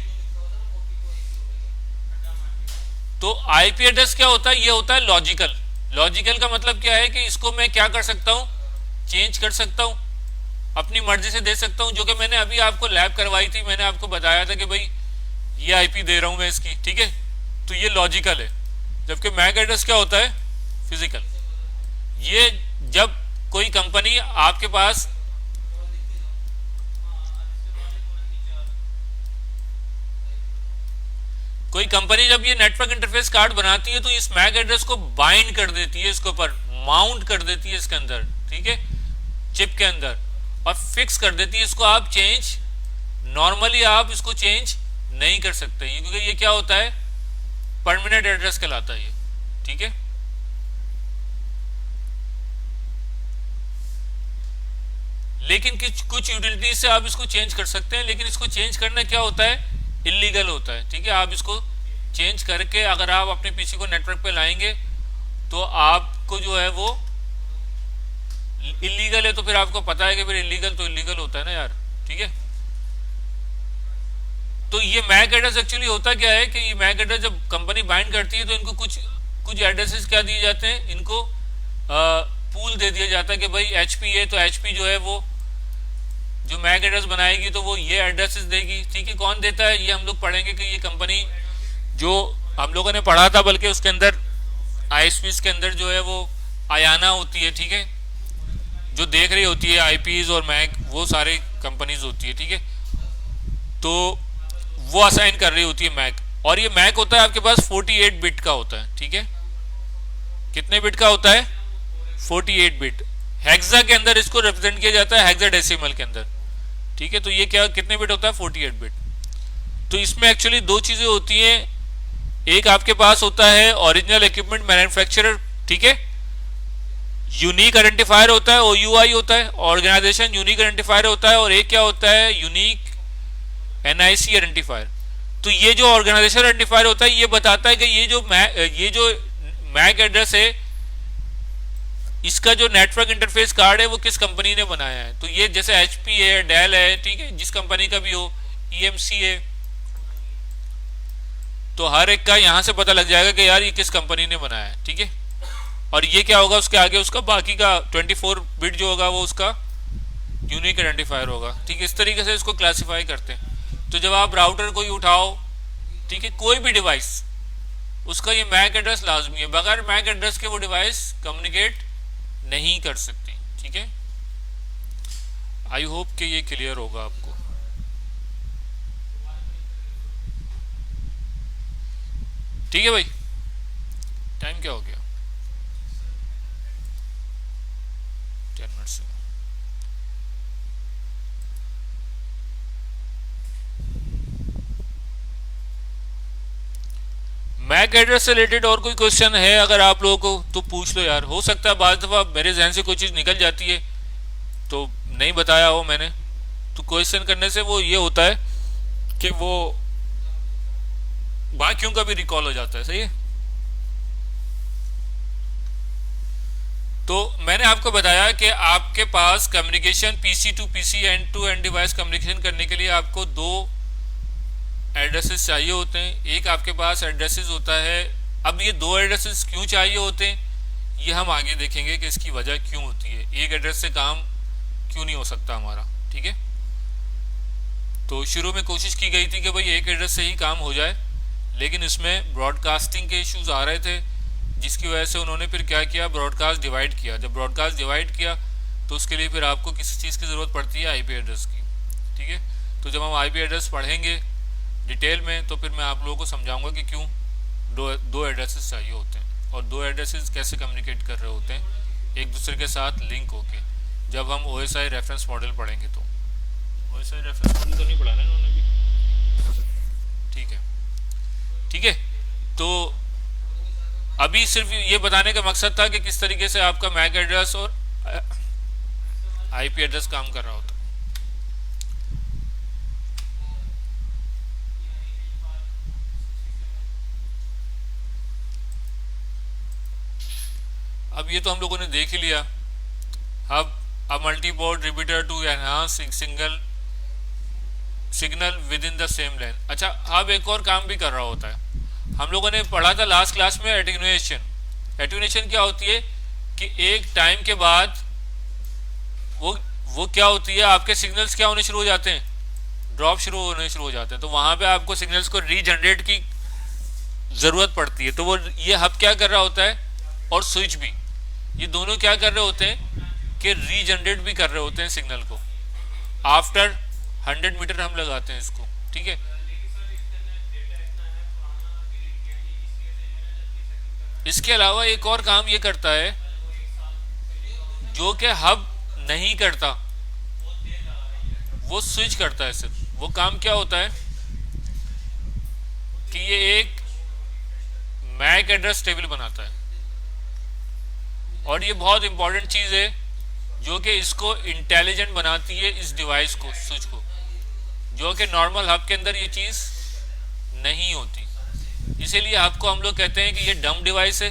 तो आईपी एड्रेस क्या होता है, ये होता है लॉजिकल। लॉजिकल का मतलब क्या है कि इसको मैं क्या कर सकता हूं, चेंज कर सकता हूं, अपनी मर्जी से दे सकता हूं, जो कि मैंने अभी आपको लैब करवाई थी, मैंने आपको बताया था कि भाई ये आईपी दे रहा हूं मैं इसकी, ठीक है। तो ये लॉजिकल है, जबकि मैक एड्रेस क्या होता है, फिजिकल। ये जब कोई कंपनी आपके पास जब ये नेटवर्क इंटरफेस कार्ड बनाती है तो इस मैक एड्रेस को बाइंड कर देती है, इसके ऊपर माउंट कर देती है इसके अंदर, ठीक है, चिप के अंदर, और फिक्स कर देती है इसको। आप चेंज, नॉर्मली आप इसको चेंज नहीं कर सकते, क्योंकि ये क्या होता है, परमानेंट एड्रेस कहलाता है ये, ठीक है। लेकिन कुछ कुछ यूटिलिटीज से आप इसको चेंज कर सकते हैं, लेकिन इसको चेंज करना क्या होता है, इलीगल होता है। ठीक है, आप इसको चेंज करके अगर आप अपने पीसी को नेटवर्क पे लाएंगे तो आपको जो है वो इलीगल है, तो फिर आपको पता है कि फिर इलीगल तो इलीगल होता है ना यार। ठीक है, तो ये मैक एड्रेस एक्चुअली होता क्या है कि ये मैक एड्रेस जब कंपनी बाइंड करती है तो इनको कुछ कुछ एड्रेसेस क्या दिए जाते हैं, इनको पूल दे दिया जाता है कि भाई एचपी है तो एचपी जो है वो जो मैक एड्रेस बनाएगी तो वो ये एड्रेसेस देगी। ठीक है, कौन देता है ये हम लोग पढ़ेंगे कि ये कंपनी जो हम लोगों ने पढ़ा था, बल्कि उसके अंदर आईएसपीज के अंदर जो है वो आयाना होती है। ठीक है, जो देख रही होती है आईपीज और मैक, वो सारे कंपनीज होती है। ठीक है, तो वो असाइन कर रही होती है मैक, और ये मैक होता है आपके पास 48 बिट का होता है। ठीक है, कितने बिट का होता है, 48 बिट। हेक्सा के अंदर इसको रिप्रेजेंट किया जाता है हेक्साडेसिमल के अंदर। ठीक है, तो ये क्या कितने बिट होता है, 48 बिट। तो इसमें एक्चुअली दो चीजें होती हैं, एक आपके पास होता है ओरिजिनल इक्विपमेंट मैन्युफैक्चरर। ठीक है, यूनिक आइडेंटिफायर होता है, OUI होता है, ऑर्गेनाइजेशन यूनिक आइडेंटिफायर होता है, और एक क्या होता है, यूनिक NIC आइडेंटिफायर। तो ये जो ऑर्गेनाइजेशन आइडेंटिफायर होता है ये बताता है कि ये जो मैक एड्रेस है, इसका जो नेटवर्क इंटरफेस कार्ड है वो किस कंपनी ने बनाया है। तो ये जैसे HP है, डेल है, ठीक है, जिस कंपनी का भी हो, EMC है, तो हर एक का यहां से पता लग जाएगा कि यार ये किस कंपनी ने बनाया है। ठीक है, और ये क्या होगा उसके आगे, उसका बाकी का 24 बिट जो होगा वो उसका यूनिक आइडेंटिफायर होगा। ठीक है, इस तरीके से इसको क्लासिफाई करते हैं। तो जब आप राउटर कोई उठाओ, ठीक है, कोई भी डिवाइस, उसका ये मैक एड्रेस लाजमी है, बगैर मैक एड्रेस के वो डिवाइस कम्युनिकेट नहीं कर सकती। ठीक है, आई होप कि ये क्लियर होगा आपको। ठीक है भाई, टाइम क्या हो गया, 10 मिनट से। मैक एड्रेस से रिलेटेड और कोई क्वेश्चन है अगर आप लोगों को तो पूछ लो यार। हो सकता है बाज़ दफ़ा मेरे जहन से कोई चीज़ निकल जाती है तो नहीं बताया हो मैंने, तो क्वेश्चन करने से वो ये होता है कि वो बाकियों का भी रिकॉल हो जाता है। सही है, तो मैंने आपको बताया कि आपके पास communication PC to PC, end to end device communication करने के लिए आपको दो एड्रेसेस चाहिए होते हैं। एक आपके पास एड्रेसेस होता है, अब ये दो एड्रेसेस क्यों चाहिए होते हैं ये हम आगे देखेंगे कि इसकी वजह क्यों होती है, एक एड्रेस से काम क्यों नहीं हो सकता हमारा। ठीक है, तो शुरू में कोशिश की गई थी कि भाई एक एड्रेस से ही काम हो जाए, लेकिन इसमें ब्रॉडकास्टिंग के इश्यूज आ रहे थे, जिसकी वजह से उन्होंने फिर क्या किया, ब्रॉडकास्ट डिवाइड किया। जब ब्रॉडकास्ट डिवाइड किया तो उसके लिए फिर आपको किसी चीज़ की ज़रूरत पड़ती है, आईपी एड्रेस की। ठीक है, तो जब हम आईपी एड्रेस पढ़ेंगे डिटेल में तो फिर मैं आप लोगों को समझाऊंगा कि क्यों दो एड्रेसेस चाहिए होते हैं, और दो एड्रेसेस कैसे कम्युनिकेट कर रहे होते हैं एक दूसरे के साथ लिंक होके। जब हम OSI रेफरेंस मॉडल पढ़ेंगे तो OSI रेफरेंस मॉडल तो नहीं पढ़ाना है इन्होंने भी। ठीक है, ठीक है, तो अभी सिर्फ ये बताने का मकसद था कि किस तरीके से आपका मैक एड्रेस और आईपी एड्रेस काम कर रहा होता है। अब ये तो हम लोगों ने देख ही लिया। अब a multi board repeater to enhance single signal within the same LAN. अच्छा, अब एक और काम भी कर रहा होता है। हम लोगों ने पढ़ा था लास्ट क्लास में एटेन्यूएशन। एटेन्यूएशन क्या होती है कि एक टाइम के बाद वो क्या होती है, आपके सिग्नल्स क्या होने शुरू हो जाते हैं, ड्रॉप शुरू होने शुरू हो जाते हैं, तो वहां पे आपको सिग्नल्स को रीजनरेट की जरूरत पड़ती है। तो वो ये हब क्या कर रहा होता है, और स्विच भी, ये दोनों क्या कर रहे होते हैं कि रीजनरेट भी कर रहे होते हैं सिग्नल को। आफ्टर 100 मीटर हम लगाते हैं इसको। ठीक है, इसके अलावा एक और काम ये करता है जो कि हब नहीं करता, वो स्विच करता है सिर्फ। वो काम क्या होता है कि ये एक मैक एड्रेस टेबल बनाता है, और ये बहुत इंपॉर्टेंट चीज है जो कि इसको इंटेलिजेंट बनाती है, इस डिवाइस को, स्विच को, जो कि नॉर्मल हब के अंदर ये चीज़ नहीं होती। इसीलिए हब को हम लोग कहते हैं कि ये डम डिवाइस है,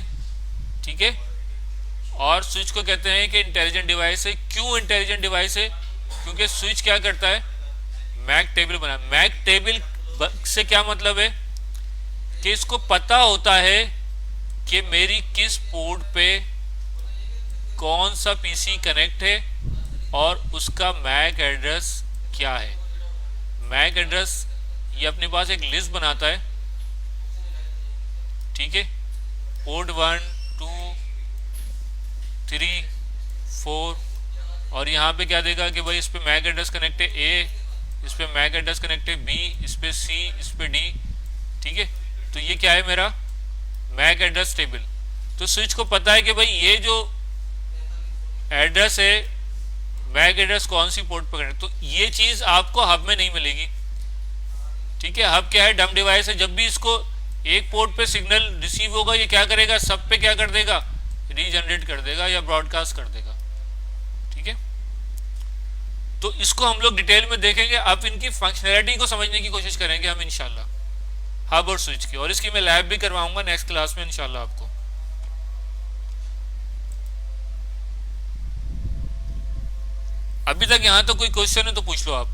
ठीक है, और स्विच को कहते हैं कि इंटेलिजेंट डिवाइस है। क्यों इंटेलिजेंट डिवाइस है? क्योंकि स्विच क्या करता है, मैक टेबल बना। मैक टेबल से क्या मतलब है कि इसको पता होता है कि मेरी किस पोर्ट पे कौन सा पीसी कनेक्ट है और उसका मैक एड्रेस क्या है। मैक एड्रेस ये अपने पास एक लिस्ट बनाता है, ठीक है, पोर्ट 1 2 3 4, और यहाँ पे क्या देगा कि भाई इस पे मैक एड्रेस कनेक्ट है ए, इस पे मैक एड्रेस कनेक्ट है बी, इस पे सी, इस पे डी, ठीक है। तो ये क्या है, मेरा मैक एड्रेस टेबल। तो स्विच को पता है कि भाई ये जो एड्रेस है, मैक एड्रेस कौन सी पोर्ट पर कनेक्ट। तो ये चीज आपको हब में नहीं मिलेगी, ठीक है। हब क्या है, डम डिवाइस है। जब भी इसको एक पोर्ट पे सिग्नल रिसीव होगा, ये क्या करेगा, सब पे क्या कर देगा, रीजनरेट कर देगा या ब्रॉडकास्ट कर देगा, ठीक है। तो इसको हम लोग डिटेल में देखेंगे। अब इनकी फंक्शनैलिटी को समझने की कोशिश करेंगे हम इंशाल्लाह, हब और स्विच की, और इसकी मैं लैब भी करवाऊंगा नेक्स्ट क्लास में इंशाल्लाह आपको। अभी तक यहां तो कोई क्वेश्चन है तो पूछ लो आप।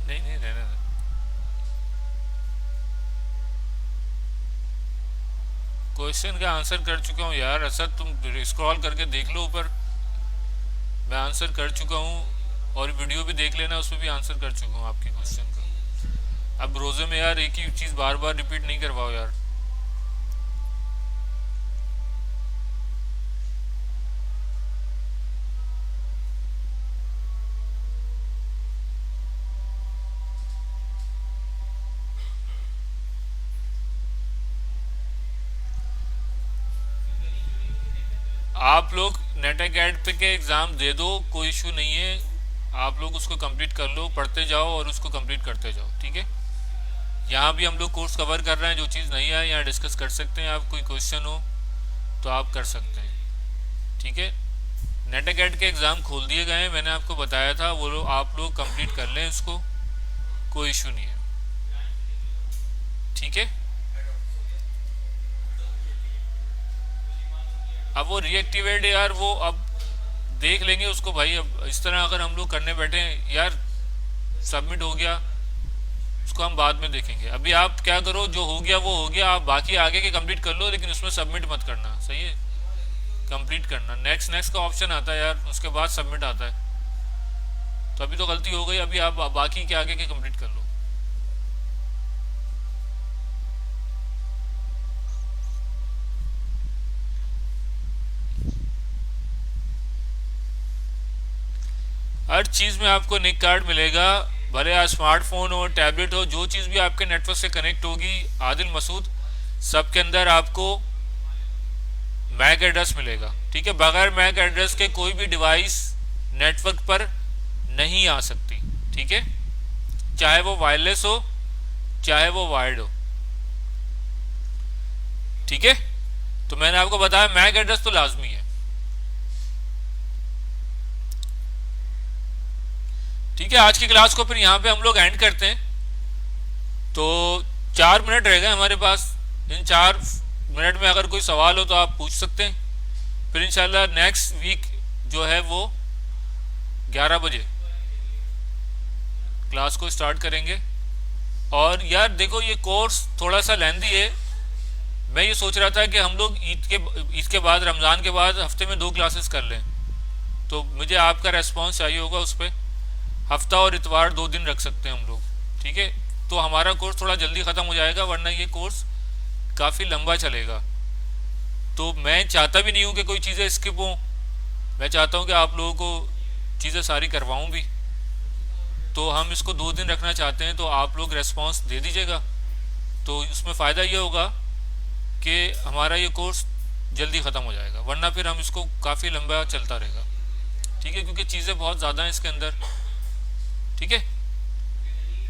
नहीं नहीं, रहने दो। क्वेश्चन का आंसर कर चुका हूँ यार असद, तुम स्क्रॉल करके देख लो ऊपर, मैं आंसर कर चुका हूँ, और वीडियो भी देख लेना, उसमें भी आंसर कर चुका हूँ आपके क्वेश्चन का। अब रोजे में यार एक ही चीज़ बार बार रिपीट नहीं करवाओ यार। आप लोग नेट अकेड पे के एग्ज़ाम दे दो, कोई इशू नहीं है, आप लोग उसको कंप्लीट कर लो, पढ़ते जाओ और उसको कंप्लीट करते जाओ, ठीक है। यहाँ भी हम लोग कोर्स कवर कर रहे हैं, जो चीज़ नहीं है यहाँ डिस्कस कर सकते हैं, आप कोई क्वेश्चन हो तो आप कर सकते हैं, ठीक है। नेट अकेड के एग्ज़ाम खोल दिए गए हैं, मैंने आपको बताया था, वो लोग आप लोग कंप्लीट कर लें इसको, कोई इशू नहीं है, ठीक है। अब वो रीएक्टिवेट यार, वो अब देख लेंगे उसको भाई। अब इस तरह अगर हम लोग करने बैठे हैं यार, सबमिट हो गया, उसको हम बाद में देखेंगे। अभी आप क्या करो, जो हो गया वो हो गया, आप बाकी आगे के कंप्लीट कर लो, लेकिन उसमें सबमिट मत करना, सही है, कंप्लीट करना। नेक्स्ट नेक्स्ट का ऑप्शन आता है यार, उसके बाद सबमिट आता है, तो अभी तो गलती हो गई, अभी आप बाकी के आगे के कंप्लीट कर लो। हर चीज़ में आपको निक कार्ड मिलेगा, भले आज स्मार्टफोन हो, टैबलेट हो, जो चीज़ भी आपके नेटवर्क से कनेक्ट होगी, आदिल मसूद, सब के अंदर आपको मैक एड्रेस मिलेगा, ठीक है। बगैर मैक एड्रेस के कोई भी डिवाइस नेटवर्क पर नहीं आ सकती, ठीक है, चाहे वो वायरलेस हो चाहे वो वायर्ड हो, ठीक है। तो मैंने आपको बताया मैक एड्रेस तो लाजमी है, ठीक है। आज की क्लास को फिर यहाँ पे हम लोग एंड करते हैं। तो 4 मिनट रह गए हमारे पास, इन 4 मिनट में अगर कोई सवाल हो तो आप पूछ सकते हैं। फिर इंशाल्लाह नेक्स्ट वीक जो है वो 11 बजे क्लास को स्टार्ट करेंगे। और यार देखो, ये कोर्स थोड़ा सा लेंदी है, मैं ये सोच रहा था कि हम लोग ईद के बाद, रमज़ान के बाद हफ्ते में 2 क्लासेस कर लें, तो मुझे आपका रेस्पॉन्स चाहिए होगा उस पर। हफ्ता और इतवार 2 दिन रख सकते हैं हम लोग, ठीक है। तो हमारा कोर्स थोड़ा जल्दी ख़त्म हो जाएगा, वरना ये कोर्स काफ़ी लंबा चलेगा। तो मैं चाहता भी नहीं हूँ कि कोई चीज़ें स्किप हों, मैं चाहता हूँ कि आप लोगों को चीज़ें सारी करवाऊँ भी। तो हम इसको 2 दिन रखना चाहते हैं, तो आप लोग रेस्पॉन्स दे दीजिएगा। तो इसमें फ़ायदा ये होगा कि हमारा ये कोर्स जल्दी ख़त्म हो जाएगा, वरना फिर हम इसको काफ़ी लंबा चलता रहेगा, ठीक है, क्योंकि चीज़ें बहुत ज़्यादा हैं इसके अंदर, ठीक है।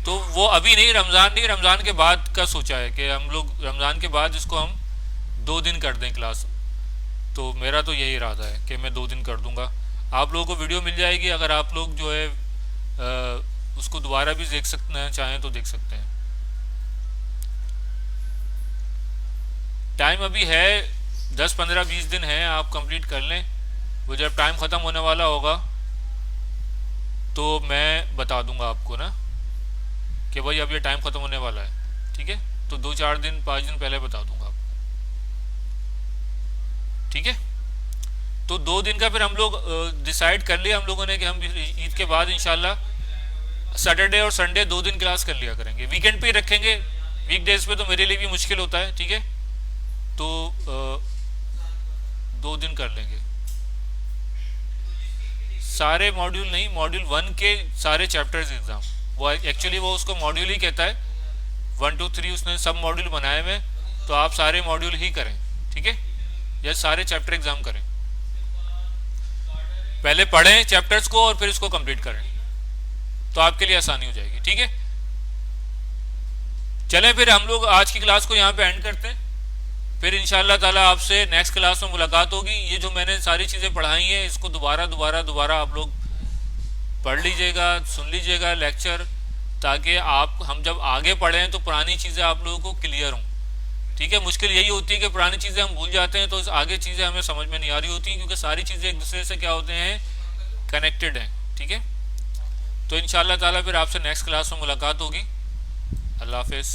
तो वो अभी नहीं, रमज़ान नहीं, रमज़ान के बाद का सोचा है कि हम लोग रमज़ान के बाद इसको हम 2 दिन कर दें क्लास। तो मेरा तो यही इरादा है कि मैं 2 दिन कर दूंगा। आप लोगों को वीडियो मिल जाएगी, अगर आप लोग जो है उसको दोबारा भी देख सकते हैं, चाहें तो देख सकते हैं। टाइम अभी है 10, 15, 20 दिन है, आप कंप्लीट कर लें। वो जब टाइम ख़त्म होने वाला होगा तो मैं बता दूंगा आपको ना कि भाई अब ये टाइम ख़त्म होने वाला है, ठीक है। तो 2, 4 दिन 5 दिन पहले बता दूंगा आपको, ठीक है। तो 2 दिन का फिर हम लोग डिसाइड कर लिया हम लोगों ने कि हम ईद के बाद इंशाल्लाह सैटरडे और संडे 2 दिन क्लास कर लिया करेंगे। वीकेंड पे ही रखेंगे, वीकडेज पे तो मेरे लिए भी मुश्किल होता है, ठीक है। तो 2 दिन कर लेंगे। सारे मॉड्यूल नहीं, मॉड्यूल 1 के सारे चैप्टर्स एग्जाम, वो एक्चुअली वो उसको मॉड्यूल ही कहता है, 1, 2, 3 उसने सब मॉड्यूल बनाए हुए। तो आप सारे मॉड्यूल ही करें, ठीक है, या सारे चैप्टर एग्जाम करें। पहले पढ़ें चैप्टर्स को और फिर इसको कंप्लीट करें, तो आपके लिए आसानी हो जाएगी, ठीक है। चलें फिर हम लोग आज की क्लास को यहाँ पे एंड करते हैं। फिर इंशाल्लाह ताला आपसे नेक्स्ट क्लास में मुलाकात होगी। ये जो मैंने सारी चीज़ें पढ़ाई हैं इसको दोबारा दोबारा दोबारा आप लोग पढ़ लीजिएगा, सुन लीजिएगा लेक्चर, ताकि आप हम जब आगे पढ़ें तो पुरानी चीज़ें आप लोगों को क्लियर हों, ठीक है। मुश्किल यही होती है कि पुरानी चीज़ें हम भूल जाते हैं, तो आगे चीज़ें हमें समझ में नहीं आ रही होती, क्योंकि सारी चीज़ें एक दूसरे से क्या होते हैं, कनेक्टेड हैं, ठीक है। तो इंशाल्लाह ताला फिर आपसे नेक्स्ट क्लास में मुलाकात होगी। अल्लाह हाफिज़।